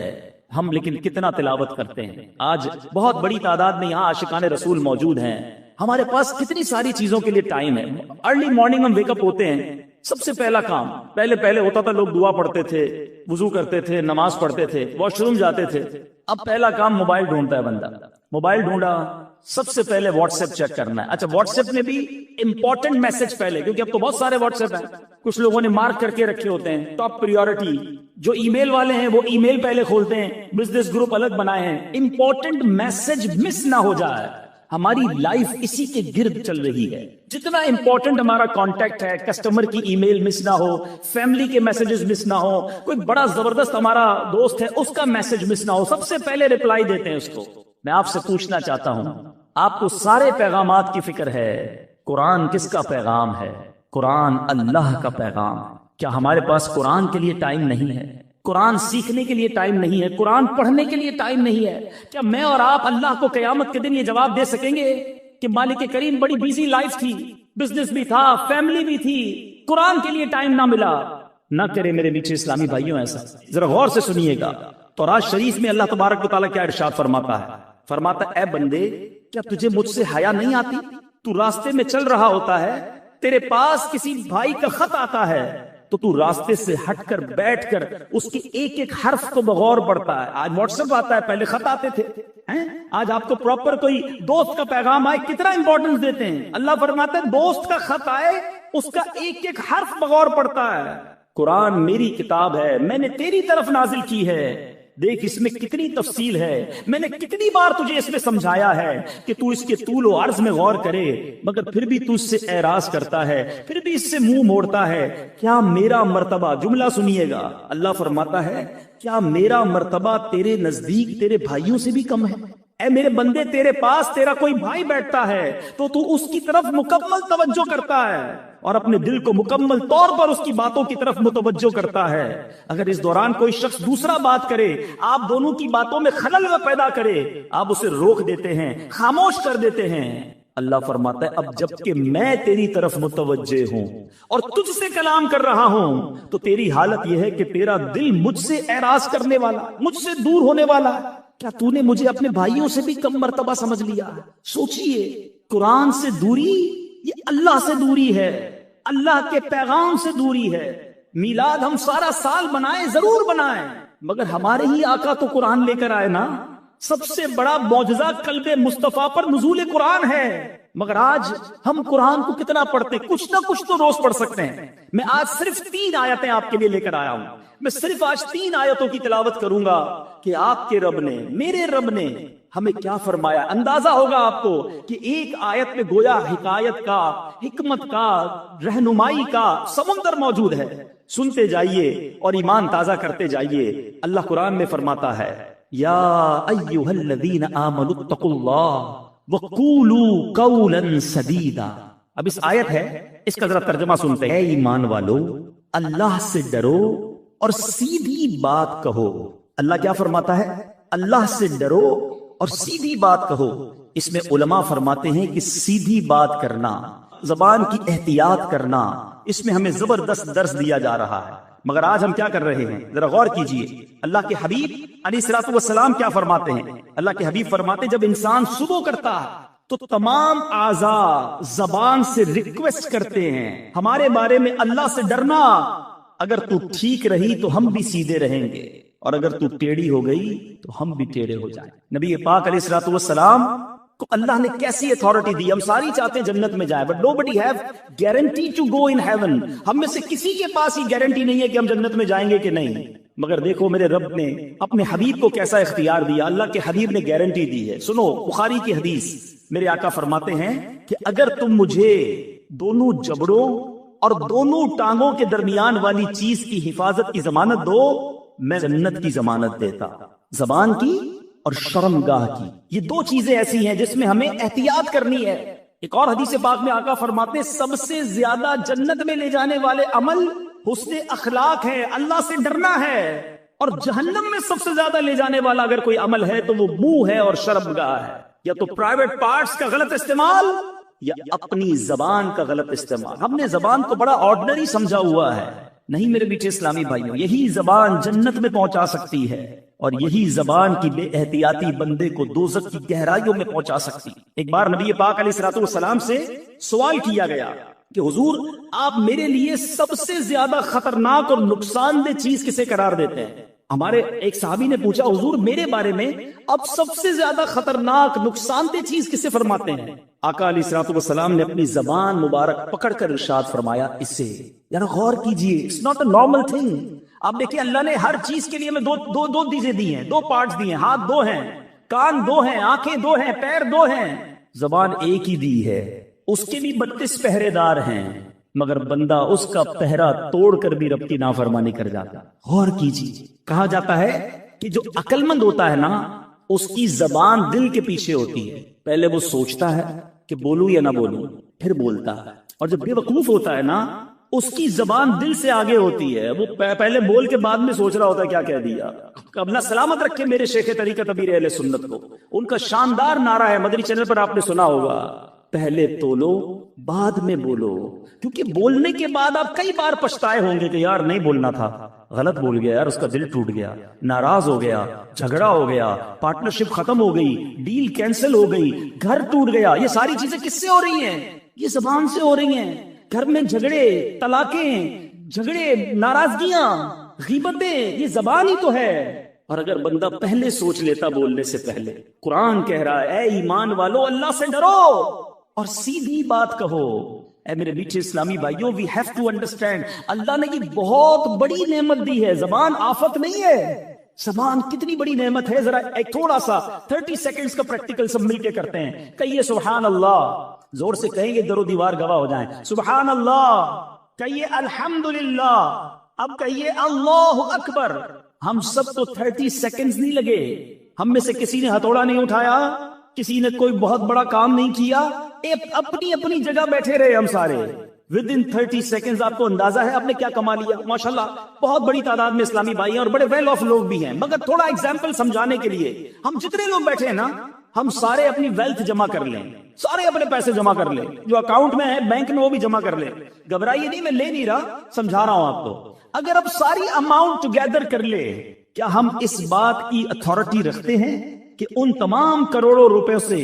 ہم لیکن کتنا تلاوت کرتے ہیں؟ آج بہت بڑی تعداد میں یہاں عاشقان رسول موجود ہیں، ہمارے پاس کتنی ساری چیزوں کے لیے ٹائم ہے. ارلی مارننگ ہم ویک اپ ہوتے ہیں, سب سے پہلا کام, پہلے ہوتا تھا لوگ دعا پڑھتے تھے, وضو کرتے تھے, نماز پڑھتے تھے, واش روم جاتے تھے. اب پہلا کام موبائل ڈھونڈتا ہے بندہ. موبائل ڈھونڈا, سب سے پہلے واٹس ایپ چیک کرنا ہے. اچھا واٹس ایپ میں بھی امپورٹنٹ میسج پہلے, کیونکہ اب تو بہت سارے واٹس ایپ ہیں, کچھ لوگوں نے مارک کر کے رکھے ہوتے ہیں ٹاپ پریورٹی. جو ای میل والے ہیں وہ ای میل پہلے کھولتے ہیں, بزنس گروپ الگ بنائے ہیں. امپورٹنٹ میسج مس نہ ہو جائے. ہماری لائف اسی کے گرد چل رہی ہے. جتنا امپورٹنٹ ہمارا کانٹیکٹ ہے, کسٹمر کی ای میل مس نہ ہو, فیملی کے میسجز مس نہ ہو, کوئی بڑا زبردست ہمارا دوست ہے اس کا میسج مس نہ ہو, سب سے پہلے ریپلائی دیتے ہیں اس کو. میں آپ سے پوچھنا چاہتا ہوں, آپ کو سارے پیغامات کی فکر ہے, قرآن کس کا پیغام ہے؟ قرآن اللہ کا پیغام ہے. کیا ہمارے پاس قرآن کے لیے ٹائم نہیں ہے؟ قرآن سیکھنے کے لیے ٹائم نہیں ہے؟ قرآن پڑھنے کے لیے ٹائم نہیں ہے؟ کیا میں اور آپ اللہ کو قیامت کے دن یہ جواب دے سکیں گے کہ مالک کریم بڑی بیزی لائف تھی, بزنس بھی تھا, فیملی بھی تھی, قرآن کے لیے ٹائم نہ ملا؟ نہ کرے میرے میٹھے اسلامی بھائیوں ایسا. ذرا غور سے سنیے گا. تورات شریف میں اللہ تبارک و تعالیٰ کیا ارشاد فرماتا ہے؟ فرماتا اے بندے, کیا تجھے مجھ سے حیا نہیں آتی؟ تو راستے میں چل رہا ہوتا ہے, تیرے پاس کسی بھائی کا خط آتا ہے تو تو راستے سے ہٹ کر بیٹھ کر اس کے ایک ایک حرف کو بغور پڑھتا ہے. آج واٹس ایپ آتا ہے, پہلے خط آتے تھے. آج آپ کو پراپر کوئی دوست کا پیغام آئے, کتنا امپورٹنس دیتے ہیں. اللہ فرماتا ہے دوست کا خط آئے اس کا ایک ایک حرف بغور پڑھتا ہے. قرآن میری کتاب ہے, میں نے تیری طرف نازل کی ہے, دیکھ اس میں کتنی تفصیل ہے, میں نے کتنی بار تجھے اس میں سمجھایا ہے کہ تو اس کے طول و عرض میں غور کرے, مگر پھر بھی تو اس سے اعراض کرتا ہے, پھر بھی اس سے منہ موڑتا ہے. کیا میرا مرتبہ, جملہ سنیے گا, اللہ فرماتا ہے کیا میرا مرتبہ تیرے نزدیک تیرے بھائیوں سے بھی کم ہے؟ اے میرے بندے, تیرے پاس تیرا کوئی بھائی بیٹھتا ہے تو اس کی طرف مکمل توجہ کرتا ہے اور اپنے دل کو مکمل طور پر اس کی باتوں کی طرف متوجہ کرتا ہے. اگر اس دوران کوئی شخص دوسرا بات کرے, آپ دونوں کی باتوں میں خلل پیدا کرے, آپ اسے روک دیتے ہیں, خاموش کر دیتے ہیں. اللہ فرماتا ہے اب جب کہ میں تیری طرف متوجہ ہوں اور تجھ سے کلام کر رہا ہوں تو تیری حالت یہ ہے کہ تیرا دل مجھ سے اعراض کرنے والا, مجھ سے دور ہونے والا. کیا تو نے مجھے اپنے بھائیوں سے بھی کم مرتبہ سمجھ لیا؟ سوچئے, قرآن سے دوری یہ اللہ سے دوری ہے, اللہ کے پیغام سے دوری ہے. میلاد ہم سارا سال بنائیں, ضرور بنائیں, مگر ہمارے ہی آقا تو قرآن لے کر آئے نا. سب سے بڑا معجزہ قلب مصطفیٰ پر نزول قرآن ہے, مگر آج ہم قرآن کو کتنا پڑھتے؟ کچھ نہ کچھ تو روز پڑھ سکتے ہیں. میں آج صرف 3 آیتیں آپ کے لیے لے کر آیا ہوں. میں صرف آج 3 آیتوں کی تلاوت کروں گا کہ آپ کے رب نے, میرے رب نے ہمیں کیا فرمایا. اندازہ ہوگا آپ کو کہ ایک آیت میں گویا حکایت کا, حکمت کا, رہنمائی کا سمندر موجود ہے. سنتے جائیے اور ایمان تازہ کرتے جائیے. اللہ قرآن میں فرماتا ہے یا ایھا الذین آمنوا اتقوا اللہ وقولوا قولا سدیدا. اب اس آیت ہے, اس کا ذرا ترجمہ سنتے ہیں. اے ایمان والو, اللہ سے ڈرو اور سیدھی بات کہو. اللہ کیا فرماتا ہے؟ اللہ سے ڈرو اور سیدھی بات کہو. اس میں علماء فرماتے ہیں کہ سیدھی بات کرنا, زبان کی احتیاط کرنا, اس میں ہمیں زبردست درس دیا جا رہا ہے. مگر آج ہم کیا کر رہے ہیں؟ ذرا غور کیجئے. اللہ کے حبیب علیہ الصلوۃ والسلام کیا فرماتے ہیں؟ اللہ کے حبیب فرماتے ہیں جب انسان صبح کرتا ہے تو تمام اعضاء زبان سے ریکویسٹ کرتے ہیں ہمارے بارے میں اللہ سے ڈرنا. اگر تو ٹھیک رہی تو ہم بھی سیدھے رہیں گے, اور اگر تو ٹیڑھی ہو گئی تو ہم بھی ٹیڑھے ہو جائیں. نبی پاک علیہ الصلوۃ والسلام کو اللہ نے کیسی اتھارٹی دی. ہم ساری چاہتے ہیں جنت میں جائیں, but nobody have guarantee to go in heaven. ہم میں سے کسی کے پاس ہی گارنٹی نہیں ہے کہ ہم جنت میں جائیں گے کہ نہیں. مگر دیکھو میرے رب نے اپنے حبیب کو کیسا اختیار دیا. اللہ کے حبیب نے گارنٹی دی ہے. سنو بخاری کی حدیث, میرے آقا فرماتے ہیں کہ اگر تم مجھے دونوں جبڑوں اور دونوں ٹانگوں کے درمیان والی چیز کی حفاظت کی ضمانت دو, میں جنت کی ضمانت دیتا. زبان کی اور شرمگاہ کی, یہ 2 چیزیں ایسی ہیں جس میں ہمیں احتیاط کرنی ہے. ایک اور حدیث پاک میں آقا فرماتے ہیں سب سے زیادہ جنت میں لے جانے والے عمل حسن اخلاق ہے, اللہ سے ڈرنا ہے. اور جہنم میں سب سے زیادہ لے جانے والا اگر کوئی عمل ہے تو وہ منہ ہے اور شرمگاہ ہے. یا تو پرائیویٹ پارٹس کا غلط استعمال یا اپنی زبان کا غلط استعمال. ہم نے زبان کو بڑا آرڈنری سمجھا ہوا ہے. نہیں میرے میٹھے اسلامی بھائیوں، یہی زبان جنت میں پہنچا سکتی ہے، اور یہی زبان کی بے احتیاطی بندے کو دوزخ کی گہرائیوں میں پہنچا سکتی۔ ایک بار نبی پاک علیہ الصلوۃ والسلام سے سوال کیا گیا کہ حضور آپ میرے لیے سب سے زیادہ خطرناک اور نقصان دہ چیز کسے قرار دیتے ہیں؟ ہمارے ایک صحابی نے پوچھا حضور میرے بارے میں اب سب سے زیادہ خطرناک نقصان دہ چیز کسے فرماتے ہیں؟ آقا علیہ الصلوۃ والسلام نے اپنی زبان مبارک پکڑ کر ارشاد فرمایا اسے، یار غور کیجئے، it's not a normal thing. آپ دیکھیں اللہ نے ہر چیز کے لیے ہمیں دو چیزیں دی ہیں، دو پارٹس دیے ہیں، ہاتھ دو ہیں، کان دو ہیں، آنکھیں دو ہیں، پیر دو ہیں، زبان ایک ہی دی ہے، اس کے بھی 32 پہرے دار ہیں، مگر بندہ اس کا پہرا توڑ کر بھی رب کی نافرمانی کر جاتا۔ غور کیجیے، کہا جاتا ہے کہ جو عقل مند ہوتا ہے نا اس کی زبان دل کے پیچھے ہوتی ہے، پہلے وہ سوچتا ہے کہ بولوں یا نہ بولوں، پھر بولتا ہے، اور جب بے وقوف ہوتا ہے نا اس کی زبان دل سے آگے ہوتی ہے، وہ پہلے بول کے بعد میں سوچ رہا ہوتا ہے کیا کہہ دیا۔ اللہ سلامت رکھے میرے شیخ طریقت امیر اہل سنت کو، ان کا شاندار نعرہ ہے، مدنی چینل پر آپ نے سنا ہوگا، پہلے تولو بعد میں بولو، کیونکہ بولنے کے بعد آپ کئی بار پچھتائے ہوں گے کہ یار نہیں بولنا تھا، غلط بول گیا یار، اس کا دل ٹوٹ گیا، ناراض ہو گیا، جھگڑا ہو گیا، پارٹنرشپ ختم ہو گئی، ڈیل کینسل ہو گئی، گھر ٹوٹ گیا۔ یہ ساری چیزیں کس سے ہو رہی ہیں؟ یہ زبان سے ہو رہی ہیں۔ گھر میں جھگڑے، طلاقیں، جھگڑے، ناراضگیاں، غیبتیں، یہ زبان ہی تو ہے۔ اور اگر بندہ پہلے سوچ لیتا بولنے سے پہلے، قرآن کہہ رہا ہے اے ایمان والو اللہ سے ڈرو اور سیدھی بات کہو۔ اے میرے میٹھے اسلامی بھائیوں، وی ہیو ٹو انڈرسٹینڈ، اللہ نے یہ بہت بڑی نعمت دی ہے، زبان آفت نہیں ہے۔ زبان کتنی بڑی نعمت ہے، ذرا ایک تھوڑا سا 30 سیکنڈز کا پریکٹیکل سب مل کے کرتے ہیں۔ کہیے سبحان اللہ، زور سے کہیں گے در و دیوار گواہ ہو جائیں، سبحان اللہ، کہیے الحمدللہ، اب کہیے اللہ اکبر۔ ہم سب کو 30 سیکنڈز نہیں لگے، ہم میں سے کسی نے ہتھوڑا نہیں اٹھایا، کسی نے کوئی بہت بڑا کام نہیں کیا، اپنی اپنی جگہ بیٹھے رہے ہم سارے۔ ود ان 30 سیکنڈز آپ کو اندازہ ہے آپ نے کیا کما لیا؟ ماشاءاللہ بہت بڑی تعداد میں اسلامی بھائی ہیں اور بڑے ویل آف لوگ بھی ہیں، مگر تھوڑا ایگزامپل سمجھانے کے لیے، ہم جتنے لوگ بیٹھے ہیں نا، ہم سارے اپنی ویلتھ جمع کر لیں، سارے اپنے پیسے جمع کر لیں، جو اکاؤنٹ میں ہے بینک میں وہ بھی جمع کر لیں۔ گھبرائیے نہیں، میں لے نہیں رہا، سمجھا رہا ہوں آپ کو۔ اگر اب ساری اماؤنٹ ٹوگیدر کر لے، کیا ہم اس بات کی اتھارٹی رکھتے ہیں کہ ان تمام کروڑوں روپے سے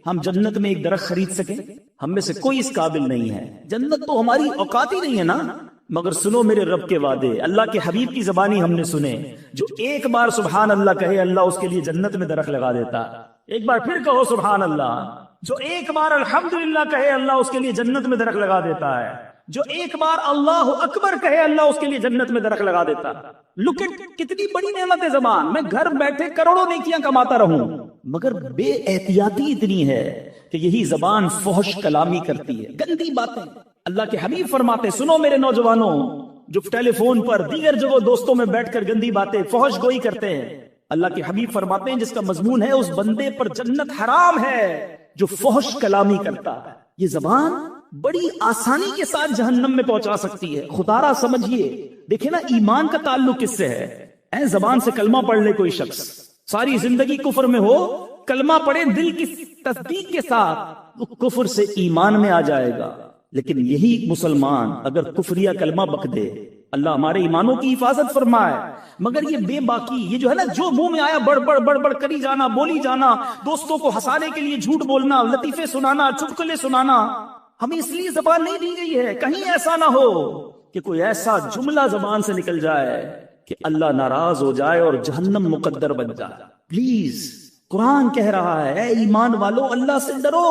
ہم جنت میں ایک درخت خرید سکیں؟ ہم میں سے کوئی اس قابل نہیں ہے، جنت تو ہماری اوقات ہی نہیں ہے نا۔ مگر سنو میرے رب کے وعدے، اللہ کے حبیب کی زبانی ہم نے سنے، جو ایک بار سبحان اللہ کہے اللہ اس کے لیے جنت میں درخت لگا دیتا۔ ایک بار پھر کہو سبحان اللہ، جو ایک بار الحمدللہ کہے اللہ اس کے لیے جنت میں درخت لگا دیتا ہے، جو ایک بار اللہ اکبر کہے اللہ اس کے لیے جنت میں درخت لگا دیتا۔ لک اٹ، کتنی بڑی نعمت ہے زبان۔ میں گھر بیٹھے کروڑوں نیکیاں کماتا رہوں، مگر بے احتیاطی اتنی ہے کہ یہی زبان فحش کلامی کرتی ہے، گندی باتیں۔ اللہ کے حبیب فرماتے، سنو میرے نوجوانوں جو ٹیلی فون پر دیگر جگہ دوستوں میں بیٹھ کر گندی باتیں فحش گوئی کرتے ہیں، اللہ کے حبیب فرماتے ہیں جس کا مضمون ہے اس بندے پر جنت حرام ہے جو فحش کلامی کرتا ہے۔ یہ زبان بڑی آسانی کے ساتھ جہنم میں پہنچا سکتی ہے، خدا را سمجھیے۔ دیکھیں نا ایمان کا تعلق کس سے ہے؟ اے زبان سے کلمہ پڑھ لے کوئی شخص، ساری زندگی کفر میں ہو، کلمہ پڑھے دل کی تصدیق کے ساتھ، وہ کفر سے ایمان میں آ جائے گا۔ لیکن یہی مسلمان اگر کفریہ کلمہ بک دے، اللہ ہمارے ایمانوں کی حفاظت فرمائے، مگر یہ بے باکی، یہ جو ہے نا جو منہ میں آیا بڑھ بڑھ کری جانا، بولی جانا، دوستوں کو ہنسانے کے لیے جھوٹ بولنا، لطیفے سنانا، چٹکلے سنانا، ہمیں اس لیے زبان نہیں دی گئی ہے کہیں ایسا نہ ہو کہ کوئی ایسا جملہ زبان سے نکل جائے کہ اللہ ناراض ہو جائے اور جہنم مقدر بن جائے۔ پلیز، قرآن کہہ رہا ہے اے ایمان والو اللہ سے ڈرو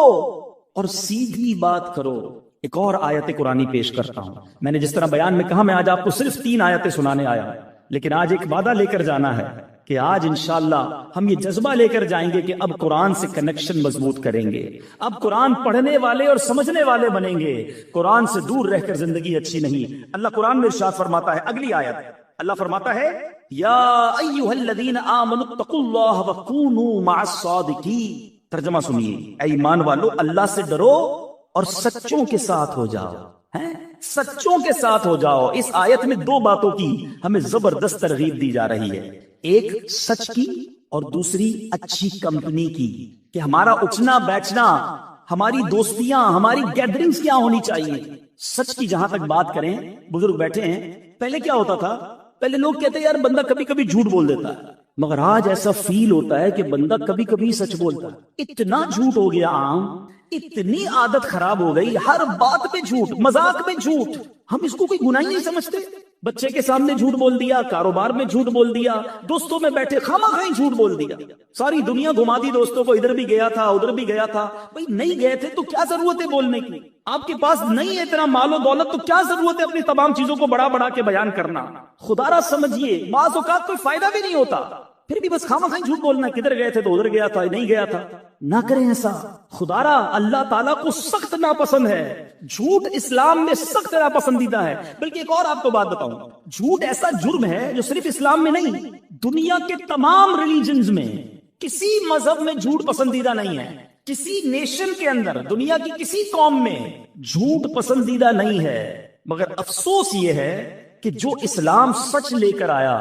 اور سیدھی بات کرو۔ ایک اور آیت قرآنی پیش کرتا ہوں۔ میں نے جس طرح بیان میں کہا میں آج آپ کو صرف 3 آیتیں سنانے آیا ہوں، لیکن آج ایک وعدہ لے کر جانا ہے کہ آج انشاءاللہ ہم یہ جذبہ لے کر جائیں گے کہ اب قرآن سے کنیکشن مضبوط کریں گے، اب قرآن پڑھنے والے اور سمجھنے والے بنیں گے، قرآن سے دور رہ کر زندگی اچھی نہیں۔ اللہ قرآن میں ارشاد فرماتا ہے، اگلی آیت اللہ فرماتا ہے یا ایھا الذین آمنوا اتقوا اللہ وکونوا مع الصادقین۔ ترجمہ سنیے، اے ایمان والو اللہ سے ڈرو اور سچوں کے ساتھ ہو جاؤ، سچوں کے ساتھ ہو جاؤ۔ اس آیت میں 2 باتوں کی ہمیں زبردست ترغیب دی جا رہی ہے، ایک سچ کی اور دوسری اچھی کمپنی کی، کہ ہمارا اٹھنا بیٹھنا، ہماری دوستیاں، ہماری گیدرنگز کیا ہونی چاہیے؟ سچ کی جہاں تک بات کریں، بزرگ بیٹھے ہیں، پہلے کیا ہوتا تھا؟ پہلے لوگ کہتے ہیں یار بندہ کبھی کبھی جھوٹ بول دیتا ہے، مگر آج ایسا فیل ہوتا ہے کہ بندہ کبھی کبھی سچ بولتا ہے۔ اتنا جھوٹ ہو گیا عام، اتنی عادت خراب ہو گئی، ہر بات پہ جھوٹ، مذاق میں جھوٹ، ہم اس کو کوئی گناہ نہیں سمجھتے۔ بچے کے سامنے جھوٹ بول دیا، کاروبار میں جھوٹ بول دیا، دوستوں میں بیٹھے خواہ جھوٹ بول دیا، ساری دنیا گھما دی دوستوں کو، ادھر بھی گیا تھا ادھر بھی گیا تھا۔ بھائی نہیں گئے تھے تو کیا ضرورت ہے بولنے کی؟ آپ کے پاس نہیں ہے اتنا مال و دولت تو کیا ضرورت ہے اپنی تمام چیزوں کو بڑا بڑا کے بیان کرنا؟ خدا را سمجھیے، بعض اوقات کوئی فائدہ بھی نہیں ہوتا، پھر بھی بس خواہ جھوٹ بولنا، کدھر گئے تھے تو ادھر گیا تھا، نہیں گیا تھا۔ نہ کریں ایسا، خدا را اللہ تعالیٰ کو سخت ناپسند ہے، جھوٹ اسلام میں سخت ناپسندیدہ ہے۔ بلکہ ایک اور آپ کو بات بتاؤں، جھوٹ ایسا جرم ہے جو صرف اسلام میں نہیں، دنیا کے تمام ریلیجنز میں، کسی مذہب میں جھوٹ پسندیدہ نہیں ہے، کسی نیشن کے اندر، دنیا کی کسی قوم میں جھوٹ پسندیدہ نہیں ہے۔ مگر افسوس یہ ہے کہ جو اسلام سچ لے کر آیا،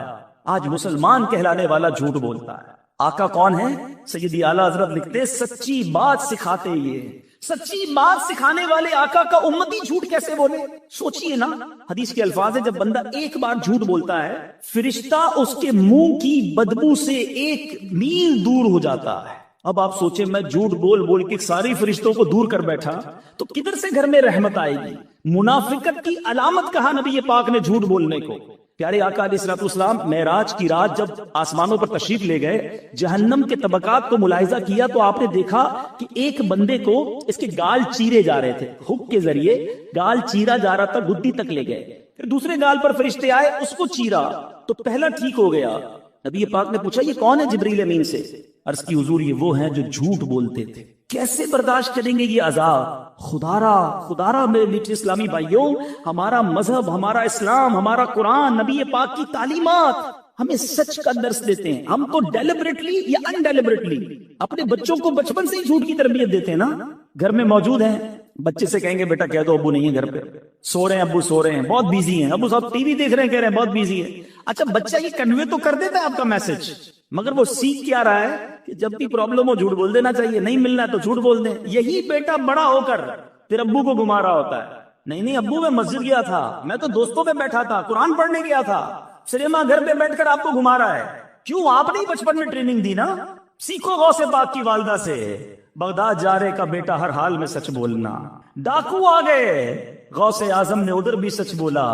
آج مسلمان کہلانے والا جھوٹ بولتا ہے۔ آقا کون ہے؟ سیدی اعلیٰ حضرت لکھتے سچی بات سکھاتے یہ، سچی بات سکھانے والے آقا کا امتی جھوٹ کیسے بولے؟ سوچئے نا، حدیث کے الفاظ ہے جب بندہ ایک بار جھوٹ بولتا ہے، فرشتہ اس کے منہ کی بدبو سے 1 میل دور ہو جاتا ہے۔ اب آپ سوچیں میں جھوٹ بول بول کے ساری فرشتوں کو دور کر بیٹھا تو کدھر سے گھر میں رحمت آئے گی؟ منافقت کی علامت کہا نبی پاک نے جھوٹ بولنے کو۔ پیارے آقا علیہ الصلوۃ والسلام معراج کی رات جب آسمانوں پر تشریف لے گئے، جہنم کے طبقات کو ملاحظہ کیا تو آپ نے دیکھا کہ ایک بندے کو اس کے گال چیرے جا رہے تھے، ہک کے ذریعے گال چیرا جا رہا تھا، گدی تک لے گئے، پھر دوسرے گال پر فرشتے آئے، اس کو چیرا تو پہلا ٹھیک ہو گیا۔ نبی پاک نے پوچھا یہ کون ہے؟ جبریل امین سے۔ عرض کی حضور یہ وہ ہیں جو جھوٹ بولتے تھے۔ کیسے برداشت کریں گے یہ عذاب؟ خدا را میرے میٹھے اسلامی بھائیوں، ہمارا مذہب، ہمارا اسلام، ہمارا قرآن، نبی پاک کی تعلیمات ہمیں سچ کا درس دیتے ہیں۔ ہم تو ڈیلیبریٹلی یا ان ڈیلیبریٹلی اپنے بچوں کو بچپن سے ہی جھوٹ کی تربیت دیتے ہیں نا۔ گھر میں موجود ہیں، بچے سے کہیں گے بیٹا کہہ دو ابو نہیں ہے گھر پہ، سو رہے ہیں ابو، سو رہے ہیں، بہت بیزی ہیں ابو صاحب، ٹی وی دیکھ رہے ہیں، کہہ رہے ہیں بہت بیزی ہے۔ اچھا بچہ یہ کنوے تو کر دیتا ہے آپ کا میسج، مگر وہ سیکھ کیا رہا ہے کہ جب بھی پرابلم ہو جھوٹ بول دینا چاہیے، نہیں ملنا ہے تو جھوٹ بول دیں۔ یہی بیٹا بڑا ہو کر پھر ابو کو گھما رہا ہوتا ہے، نہیں ابو میں مسجد گیا تھا، میں تو دوستوں میں بیٹھا تھا، قرآن پڑھنے گیا تھا، سنیما گھر پہ بیٹھ کر آپ کو گھما رہا ہے۔ کیوں؟ آپ نے بچپن میں ٹریننگ دی نا۔ سیکھو غوث پاک کی والدہ سے، بغداد جا رہے کا بیٹا ہر حال میں سچ بولنا۔ ڈاکو آ گئے، غوث اعظم نے ادھر بھی سچ بولا،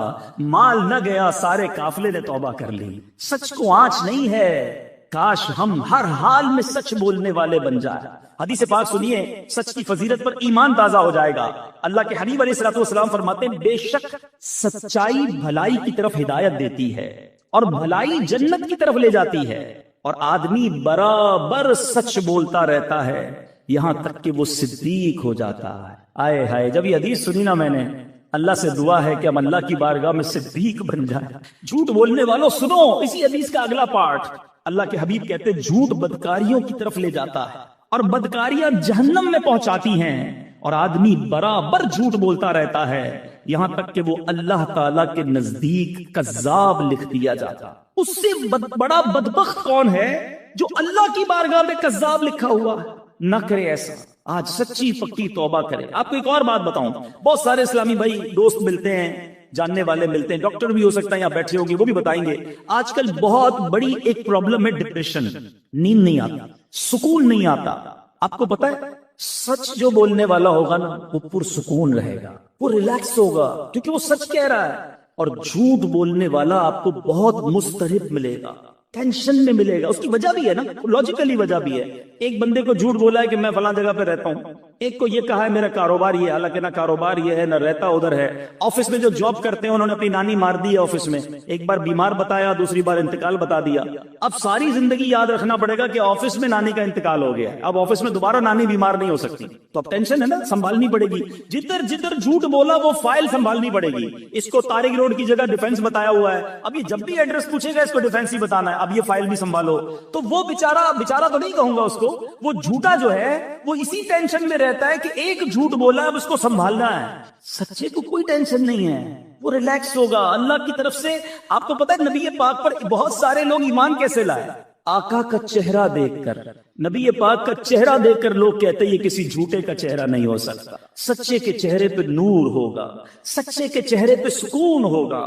مال نہ گیا، سارے قافلے نے توبہ کر لی۔ سچ کو آنچ نہیں ہے، کاش ہم ہر حال میں سچ بولنے والے بن جائیں۔ حدیث پاک سنیے، سچ کی فضیلت پر ایمان تازہ ہو جائے گا۔ اللہ کے حبیب علیہ الصلوۃ والسلام فرماتے ہیں بے شک سچائی بھلائی کی طرف ہدایت دیتی ہے اور بھلائی جنت کی طرف لے جاتی ہے، اور آدمی برابر سچ بولتا رہتا ہے یہاں تک کہ وہ صدیق ہو جاتا ہے۔ آئے ہائے، جب یہ حدیث سنی نا میں نے، اللہ سے دعا ہے کہ ہم اللہ کی بارگاہ میں صدیق بن جائیں۔ جھوٹ بولنے والوں سنو اسی حدیث کا اگلا پارٹ۔ اللہ کے حبیب کہتے ہیں جھوٹ بدکاریوں کی طرف لے جاتا ہے اور بدکاریاں جہنم میں پہنچاتی ہیں، اور آدمی برابر جھوٹ بولتا رہتا ہے یہاں تک کہ وہ اللہ تعالیٰ کے نزدیک کذاب لکھ دیا جاتا۔ اس سے بڑا بدبخت کون ہے جو اللہ کی بارگاہ میں کذاب لکھا ہوا ہے؟ نہ کرے ایسا، آج سچی پکی توبہ کرے۔ آپ کو ایک اور بات بتاؤں، بہت سارے اسلامی بھائی دوست ملتے ہیں، جاننے والے ملتے ہیں، ڈاکٹر بھی ہو سکتا ہے یہاں بیٹھے ہوگے، وہ بھی بتائیں گے آج کل بہت بڑی ایک پرابلم ہے ڈپریشن، نیند نہیں آتا، سکون نہیں آتا۔ آپ کو پتا ہے سچ جو بولنے والا ہوگا نا وہ پرسکون رہے گا، وہ ریلیکس ہوگا کیونکہ وہ سچ کہہ رہا ہے، اور جھوٹ بولنے والا آپ کو بہت مضطرب ملے گا، ٹینشن میں ملے گا۔ اس کی وجہ بھی ہے نا، لاجیکلی وجہ بھی ہے۔ ایک بندے کو جھوٹ بولا ہے کہ میں فلاں جگہ پہ رہتا ہوں، ایک کو یہ کہا ہے میرا کاروبار یہ ہے، حالانکہ نہ کاروبار یہ ہے نہ رہتا ادھر ہے۔ آفس میں جو جاب کرتے ہیں انہوں نے اپنی نانی مار دی ہے آفس میں، ایک بار بیمار بتایا، دوسری بار انتقال بتا دیا۔ اب ساری زندگی یاد رکھنا پڑے گا کہ آفس میں نانی کا انتقال ہو گیا ہے، اب آفس میں دوبارہ نانی بیمار نہیں ہو سکتی، تو اب ٹینشن ہے نا، سنبھالنی پڑے گی۔ جدھر جدھر جھوٹ بولا وہ فائل سنبھالنی پڑے گی۔ اس کو طارق روڈ کی جگہ ڈیفینس بتایا ہوا ہے، اب یہ جب بھی ایڈریس پوچھے گا اس کو ڈیفینس ہی بتانا ہے، اب یہ فائل بھی سنبھالو۔ تو وہ بیچارہ تو نہیں کہوں گا اس کو، وہ جھوٹا جو ہے وہ اسی ٹینشن میں رہتا ہے کہ ایک جھوٹ بولا اب اس کو سنبھالنا ہے۔ سچے کو کوئی ٹینشن نہیں ہے، وہ ریلیکس ہوگا اللہ کی طرف سے۔ آپ کو پتا ہے نبی پاک پر بہت سارے لوگ ایمان کیسے لائے؟ آقا کا چہرہ دیکھ کر، نبی پاک کا چہرہ دیکھ کر لوگ کہتے ہیں یہ کسی جھوٹے کا چہرہ نہیں ہو سکتا، سچے کے چہرے پہ نور ہوگا، سچے کے چہرے پہ سکون ہوگا۔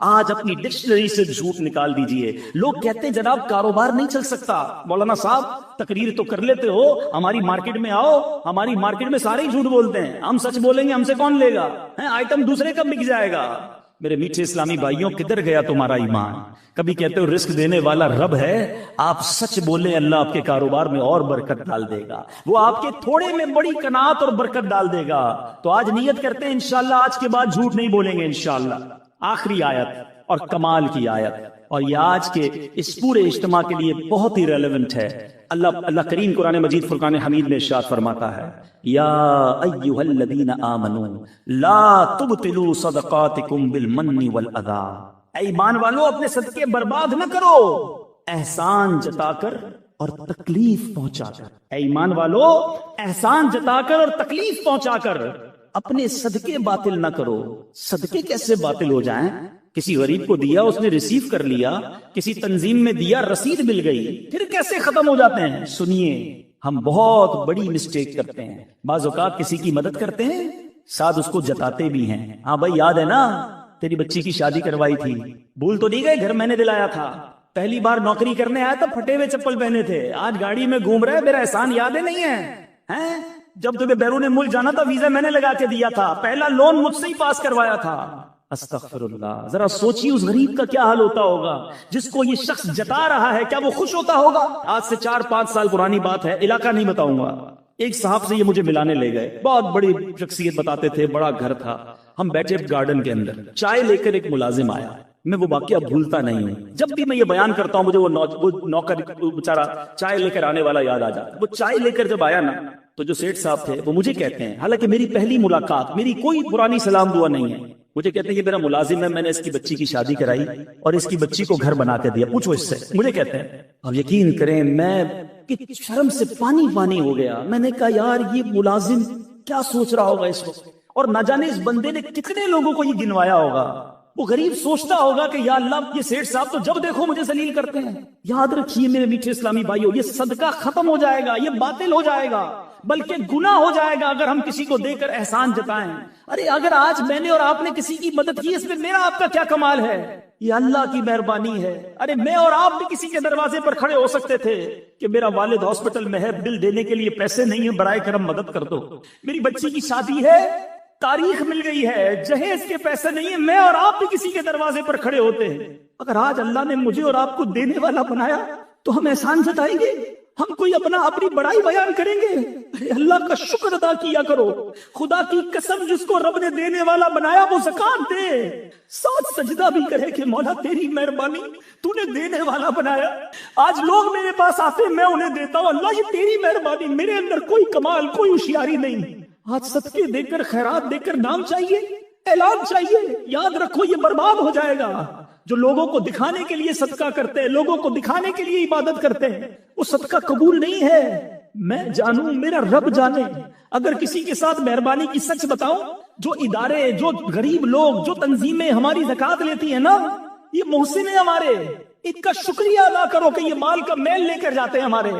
آج اپنی ڈکشنری سے جھوٹ نکال دیجئے۔ لوگ کہتے ہیں جناب کاروبار نہیں چل سکتا۔ مولانا صاحب تقریر تو کر لیتے ہو، ہماری مارکیٹ میں آؤ، ہماری مارکیٹ میں سارے ہی جھوٹ بولتے ہیں، ہم سچ بولیں گے ہم سے کون لے گا؟ آئٹم دوسرے کا بک جائے گا۔ میرے میٹھے اسلامی بھائیوں، کدھر گیا تمہارا ایمان؟ کبھی کہتے ہو رزق دینے والا رب ہے، آپ سچ بولیں اللہ آپ کے کاروبار میں اور برکت ڈال دے گا، وہ آپ کے تھوڑے میں بڑی قناعت اور برکت ڈال دے گا۔ تو آج نیت کرتے ہیں انشاءاللہ آج کے بعد جھوٹ نہیں بولیں گے انشاءاللہ۔ آخری آیت اور کمال کی آیت، اور یہ آج کے اس پورے اجتماع کے لیے بہت ہی ریلیونٹ ہے۔ اللہ کریم قرآن مجید فرقان حمید میں ارشاد فرماتا ہے، یا ایھا الذین آمنوا لا تبطلوا صدقاتکم بالمن والاذی، اے ایمان والو اپنے صدقے برباد نہ کرو احسان جتا کر اور تکلیف پہنچا کر۔ اے ایمان والو احسان جتا کر اور تکلیف پہنچا کر اپنے صدقے باطل نہ کرو۔ صدقے کیسے باطل ہو جائیں؟ کسی غریب کو دیا، اس نے ریسیو کر لیا، کسی تنظیم میں دیا، رسید مل گئی، پھر کیسے ختم ہو جاتے ہیں؟ سنیے، ہم بہت بڑی مسٹیک کرتے ہیں۔ بعض اوقات کسی کی مدد کرتے ہیں، ساتھ اس کو جتاتے بھی ہیں، ہاں بھائی یاد ہے نا تیری بچی کی شادی کروائی تھی، بھول تو نہیں گئے، گھر میں نے دلایا تھا، پہلی بار نوکری کرنے آیا تھا پھٹے ہوئے چپل پہنے تھے، آج گاڑی میں گھوم رہے، میرا احسان یاد ہے نہیں ہے؟ جب تمہیں بیرون ملک جانا تھا ویزا میں نے لگا کے دیا تھا، پہلا لون مجھ سے ہی پاس کروایا تھا۔ استغفر اللہ۔ ذرا سوچیے اس غریب کا کیا حال ہوتا ہوگا جس کو یہ شخص جتا رہا ہے، کیا وہ خوش ہوتا ہوگا؟ آج سے 4-5 سال پرانی بات ہے، علاقہ نہیں بتاؤں گا، ایک صاحب سے یہ مجھے ملانے لے گئے، بہت بڑی شخصیت بتاتے تھے، بڑا گھر تھا، ہم بیٹھے گارڈن کے اندر، چائے لے کر ایک ملازم آیا، میں وہ واقعہ بھولتا نہیں ہوں، جب بھی میں یہ بیان کرتا ہوں مجھے وہ نوکر بیچارہ چائے لے کر آنے والا یاد آ جاتا ہے۔ وہ چائے لے کر جب آیا نا تو جو سیٹھ صاحب تھے وہ مجھے کہتے ہیں، حالانکہ میری پہلی ملاقات، میری کوئی پرانی سلام دعا نہیں ہے، مجھے کہتے ہیں یہ میرا ملازم ہے، میں نے اس کی بچی کی شادی کرائی اور اس کی بچی کو گھر بنا کے دیا، پوچھو اس سے، مجھے کہتے ہیں، اب یقین کریں میں شرم سے پانی پانی ہو گیا، میں نے کہا یار یہ ملازم کیا سوچ رہا ہوگا اس وقت، اور نہ جانے اس بندے نے کتنے لوگوں کو یہ گنوایا ہوگا۔ وہ غریب سوچتا ہوگا کہ یا اللہ یہ سیٹھ صاحب تو جب دیکھو مجھے ذلیل کرتے ہیں۔ یاد رکھیے میرے میٹھے اسلامی بھائیوں، یہ صدقہ ختم ہو جائے گا، یہ باطل ہو جائے گا، بلکہ گناہ ہو جائے گا اگر ہم کسی کو دے کر احسان جتائیں۔ ارے اگر آج میں نے اور آپ نے کسی کی مدد کی، اس میں میرا آپ کا کیا کمال ہے؟ یہ اللہ کی مہربانی ہے۔ ارے میں اور آپ بھی کسی کے دروازے پر کھڑے ہو سکتے تھے کہ میرا والد ہاسپٹل میں ہے، بل دینے کے لیے پیسے نہیں ہیں، برائے کرم مدد کر دو، میری بچی کی شادی ہے، تاریخ مل گئی ہے، جہیز کے پیسے نہیں ہیں، میں اور آپ بھی کسی کے دروازے پر کھڑے ہوتے ہیں۔ اگر آج اللہ نے مجھے اور آپ کو دینے والا بنایا تو ہم احسان جتائیں گے، ہم کوئی اپنی بڑائی بیان کریں گے؟ ارے اللہ کا شکر ادا کیا کرو، خدا کی قسم جس کو رب نے دینے والا بنایا وہ زکات دے، ساتھ سجدہ بھی کرے کہ مولا تیری مہربانی، تو نے دینے والا بنایا۔ آج لوگ میرے پاس آتے ہیں، میں انہیں دیتا ہوں، اللہ یہ تیری مہربانی، میرے اندر کوئی کمال کوئی ہوشیاری نہیں۔ آج صدقے دے کر خیرات دے کر نام چاہیے، اعلان چاہیے، یاد رکھو یہ برباد ہو جائے گا۔ جو لوگوں کو دکھانے کے لیے صدقہ کرتے ہیں، لوگوں کو دکھانے کے لیے عبادت کرتے ہیں، وہ صدقہ قبول نہیں ہے۔ میں جانوں، میرا رب جانے، اگر کسی کے ساتھ مہربانی کی سچ بتاؤں، جو ادارے، جو غریب لوگ، جو تنظیمیں ہماری زکات لیتی ہیں نا، یہ محسن ہیں ہمارے، ان کا شکریہ ادا کرو کہ یہ مال کا میل لے کر جاتے ہیں ہمارے،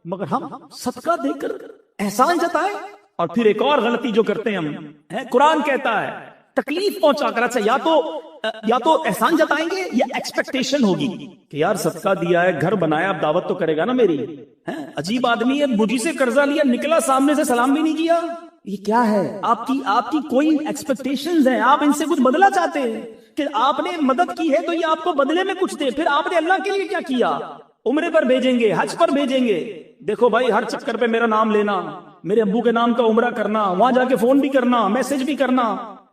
مگر ہم صدقہ دے کر احسان جتائیں۔ اور پھر ایک اور غلطی جو کرتے ہیں ہم، قرآن کہتا ہے تکلیف پہنچا کر، اچھا یا تو احسان جتائیں گے یا ایکسپیکٹیشن ہوگی کہ یار صدقہ دیا ہے، گھر بنایا، اب دعوت تو کرے گا نا میری، عجیب آدمی ہے، مجھی سے قرضہ لیا، نکلا سامنے سے سلام بھی نہیں کیا، یہ کیا ہے؟ آپ کی کوئی ایکسپیکٹیشنز ہیں، آپ ان سے کچھ بدلہ چاہتے ہیں کہ آپ نے مدد کی ہے تو یہ آپ کو بدلے میں کچھ دے، پھر آپ نے اللہ کے لیے کیا کیا؟ عمرے پر بھیجیں گے، حج پر بھیجیں گے، دیکھو بھائی ہر چکر پہ میرا نام لینا، میرے ابو کے نام کا عمرہ کرنا، وہاں جا کے فون بھی کرنا، میسج بھی کرنا،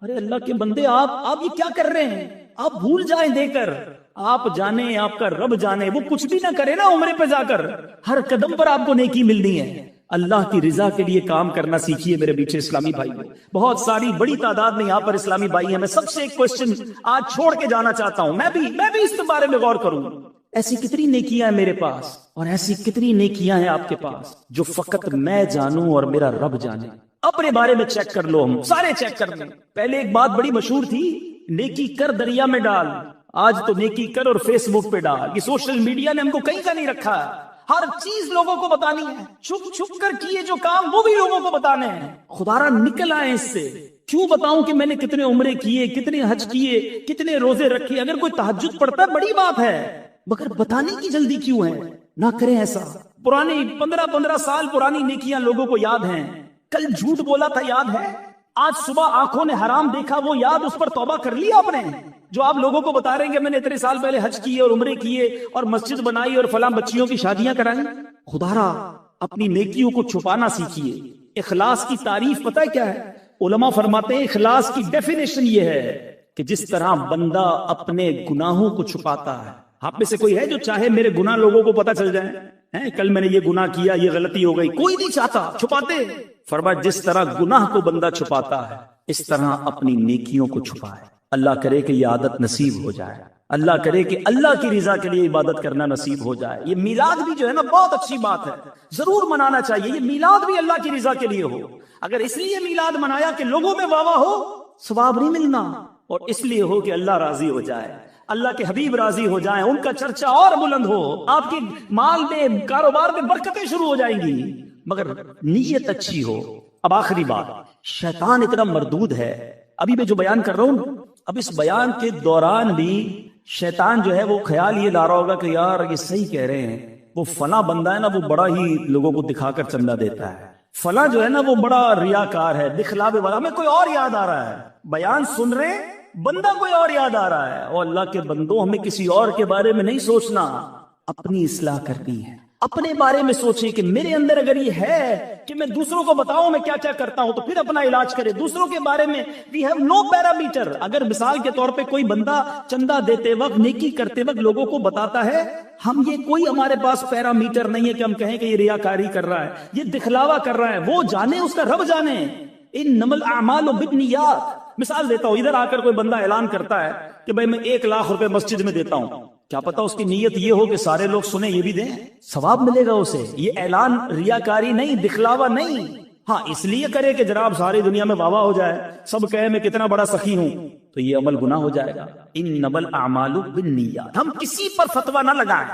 ارے اللہ کے بندے آپ یہ کیا کر رہے ہیں؟ آپ بھول جائیں دے کر، آپ جانے، آپ کا رب جانے، وہ کچھ بھی نہ کرے نا عمرے پہ جا کر، ہر قدم پر آپ کو نیکی ملنی ہے۔ اللہ کی رضا کے لیے کام کرنا سیکھیے میرے بیچے اسلامی بھائی۔ بہت ساری بڑی تعداد میں یہاں پر اسلامی بھائی ہیں، میں سب سے ایک کوشچن آج چھوڑ کے جانا چاہتا ہوں، میں بھی اس کے بارے میں غور کروں۔ ایسی کتنی نیکیاں ہیں میرے پاس اور ایسی کتنی نیکیاں ہیں آپ کے پاس جو فقط میں جانوں اور میرا رب جانے۔ اپنے بارے میں چیک کر لو، ہم سارے چیک کر لیں۔ پہلے ایک بات بڑی مشہور تھی، نیکی کر دریا میں ڈال، آج تو نیکی کر اور فیس بک پہ ڈال. یہ سوشل میڈیا نے ہم کو کہیں کا نہیں رکھا. ہر چیز لوگوں کو بتانی ہے. چھپ چھپ کر کیے جو کام وہ بھی لوگوں کو بتانے ہیں. خدا را نکل آئے اس سے. کیوں بتاؤں کہ میں نے کتنے عمرے کیے, کتنے حج کیے, کتنے روزے رکھے. اگر کوئی تہجد پڑھتا ہے بڑی بات ہے, مگر بتانے کی جلدی کیوں ہے؟ نہ کریں ایسا. پرانی 15 سال پرانی نیکیاں لوگوں کو یاد ہیں. کل جھوٹ بولا تھا یاد ہے. آج صبح آنکھوں نے حرام دیکھا وہ یاد, اس پر توبہ کر لیا آپ نے. جو آپ لوگوں کو بتا رہے ہیں کہ میں نے اتنے سال پہلے حج کیے اور عمرے کیے اور مسجد بنائی اور فلاں بچیوں کی شادیاں کرائیں. خدا را اپنی نیکیوں کو چھپانا سیکھیے. اخلاص کی تعریف پتہ ہے کیا ہے؟ علماء فرماتے ہیں اخلاص کی ڈیفینیشن یہ ہے کہ جس طرح بندہ اپنے گناہوں کو چھپاتا ہے. آپ میں سے کوئی ہے جو چاہے میرے گناہ لوگوں کو پتہ چل جائیں؟ کل میں نے یہ گناہ کیا, یہ غلطی ہو گئی. کوئی نہیں چاہتا. چھپاتے. فرمایا جس طرح گناہ کو بندہ چھپاتا ہے اس طرح اپنی نیکیوں کو چھپائے. اللہ کرے کہ یہ عادت نصیب ہو جائے. اللہ کرے کہ اللہ کی رضا کے لیے عبادت کرنا نصیب ہو جائے. یہ میلاد بھی جو ہے نا بہت اچھی بات ہے, ضرور منانا چاہیے. یہ میلاد بھی اللہ کی رضا کے لیے ہو. اگر اس لیے میلاد منایا کہ لوگوں میں واہ واہ ہو, ثواب نہیں ملنا. اور اس لیے ہو کہ اللہ راضی ہو جائے, اللہ کے حبیب راضی ہو جائیں, ان کا چرچا اور بلند ہو, آپ کے مال میں کاروبار میں برکتیں شروع ہو جائیں گی, مگر نیت اچھی ہو. اب آخری بات, شیطان اتنا مردود ہے. ابھی میں جو بیان کر رہا ہوں, اب اس بیان کے دوران بھی شیطان جو ہے وہ خیال یہ لا رہا ہوگا کہ یار یہ صحیح کہہ رہے ہیں, وہ فلاں بندہ ہے نا وہ بڑا ہی لوگوں کو دکھا کر چندہ دیتا ہے, فلاں جو ہے نا وہ بڑا ریاکار ہے, دکھلاوے والا. ہمیں کوئی اور یاد آ رہا ہے. بیان سن رہے ہیں, بندہ کوئی اور یاد آ رہا ہے. اور اللہ کے بندوں ہمیں کسی اور کے بارے میں نہیں سوچنا, اپنی اصلاح کرنی ہے. اپنے بارے میں سوچیں کہ میرے اندر اگر یہ ہے کہ میں دوسروں کو بتاؤں میں کیا کیا کرتا ہوں, تو پھر اپنا علاج کرے. دوسروں کے بارے میں we have no parameter. اگر مثال کے طور پہ کوئی بندہ چندہ دیتے وقت, نیکی کرتے وقت لوگوں کو بتاتا ہے, ہم یہ کوئی ہمارے پاس پیرامیٹر نہیں ہے کہ ہم کہیں کہ یہ ریاکاری کر رہا ہے, یہ دکھلاوا کر رہا ہے. وہ جانے, اس کا رب جانے. انما الاعمال بالنیات. مثال دیتا ہوں, ادھر آ کر کوئی بندہ اعلان کرتا ہے کہ بھائی میں 1 لاکھ روپے مسجد میں دیتا ہوں. کیا پتا اس کی نیت یہ ہو کہ سارے لوگ سنیں یہ بھی دیں, ثواب ملے گا اسے. یہ اعلان ریاکاری نہیں, دکھلاوا نہیں. ہاں اس لیے کرے کہ جناب ساری دنیا میں واہ ہو جائے, سب کہے میں کتنا بڑا سخی ہوں, تو یہ عمل گناہ ہو جائے گا. انما الاعمال بالنیات. ہم کسی پر فتویٰ نہ لگائیں.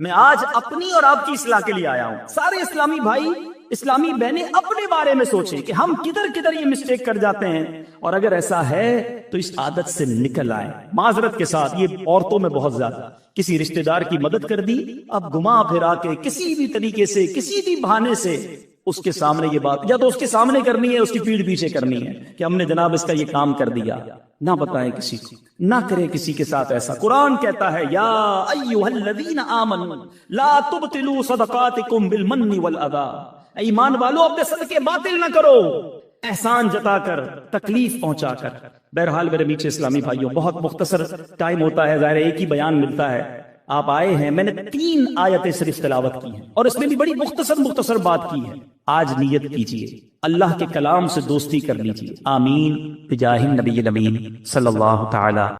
میں آج اپنی اور آپ کی اصلاح کے لیے آیا ہوں. سارے اسلامی بھائی, اسلامی بہنیں اپنے بارے میں سوچیں کہ ہم کدھر یہ مسٹیک کر جاتے ہیں, اور اگر ایسا ہے تو اس عادت سے نکل آئیں. معذرت کے ساتھ, یہ عورتوں میں بہت زیادہ, کسی رشتہ دار کی مدد کر دی, اب گھما پھرا کے کسی بھی طریقے سے, کسی بھی بہانے سے اس کے سامنے یہ بات, یا تو اس کے سامنے کرنی ہے, اس کی پیٹھ پیچھے کرنی ہے کہ ہم نے جناب اس کا یہ کام کر دیا. نہ بتائیں کسی کو, نہ کرے کسی کے ساتھ ایسا. قرآن کہتا ہے یا ایھا الذین آمنوا لا تبطلوا صدقاتکم بالمن والاذی. ایمان والو اپنے صدقے باطل نہ کرو, احسان جتا کر, تکلیف پہنچا کر. بہرحال میرے میٹھے اسلامی بھائیوں, بہت مختصر ٹائم ہوتا ہے, ظاہر ایک ہی بیان ملتا ہے. آپ آئے ہیں, میں نے 3 آیتیں صرف تلاوت کی ہیں, اور اس میں بھی بڑی مختصر بات کی ہے. آج نیت کیجئے, اللہ کے کلام سے دوستی کر لیجئے. آمین بجاہ النبی الامین صلی اللہ تعالی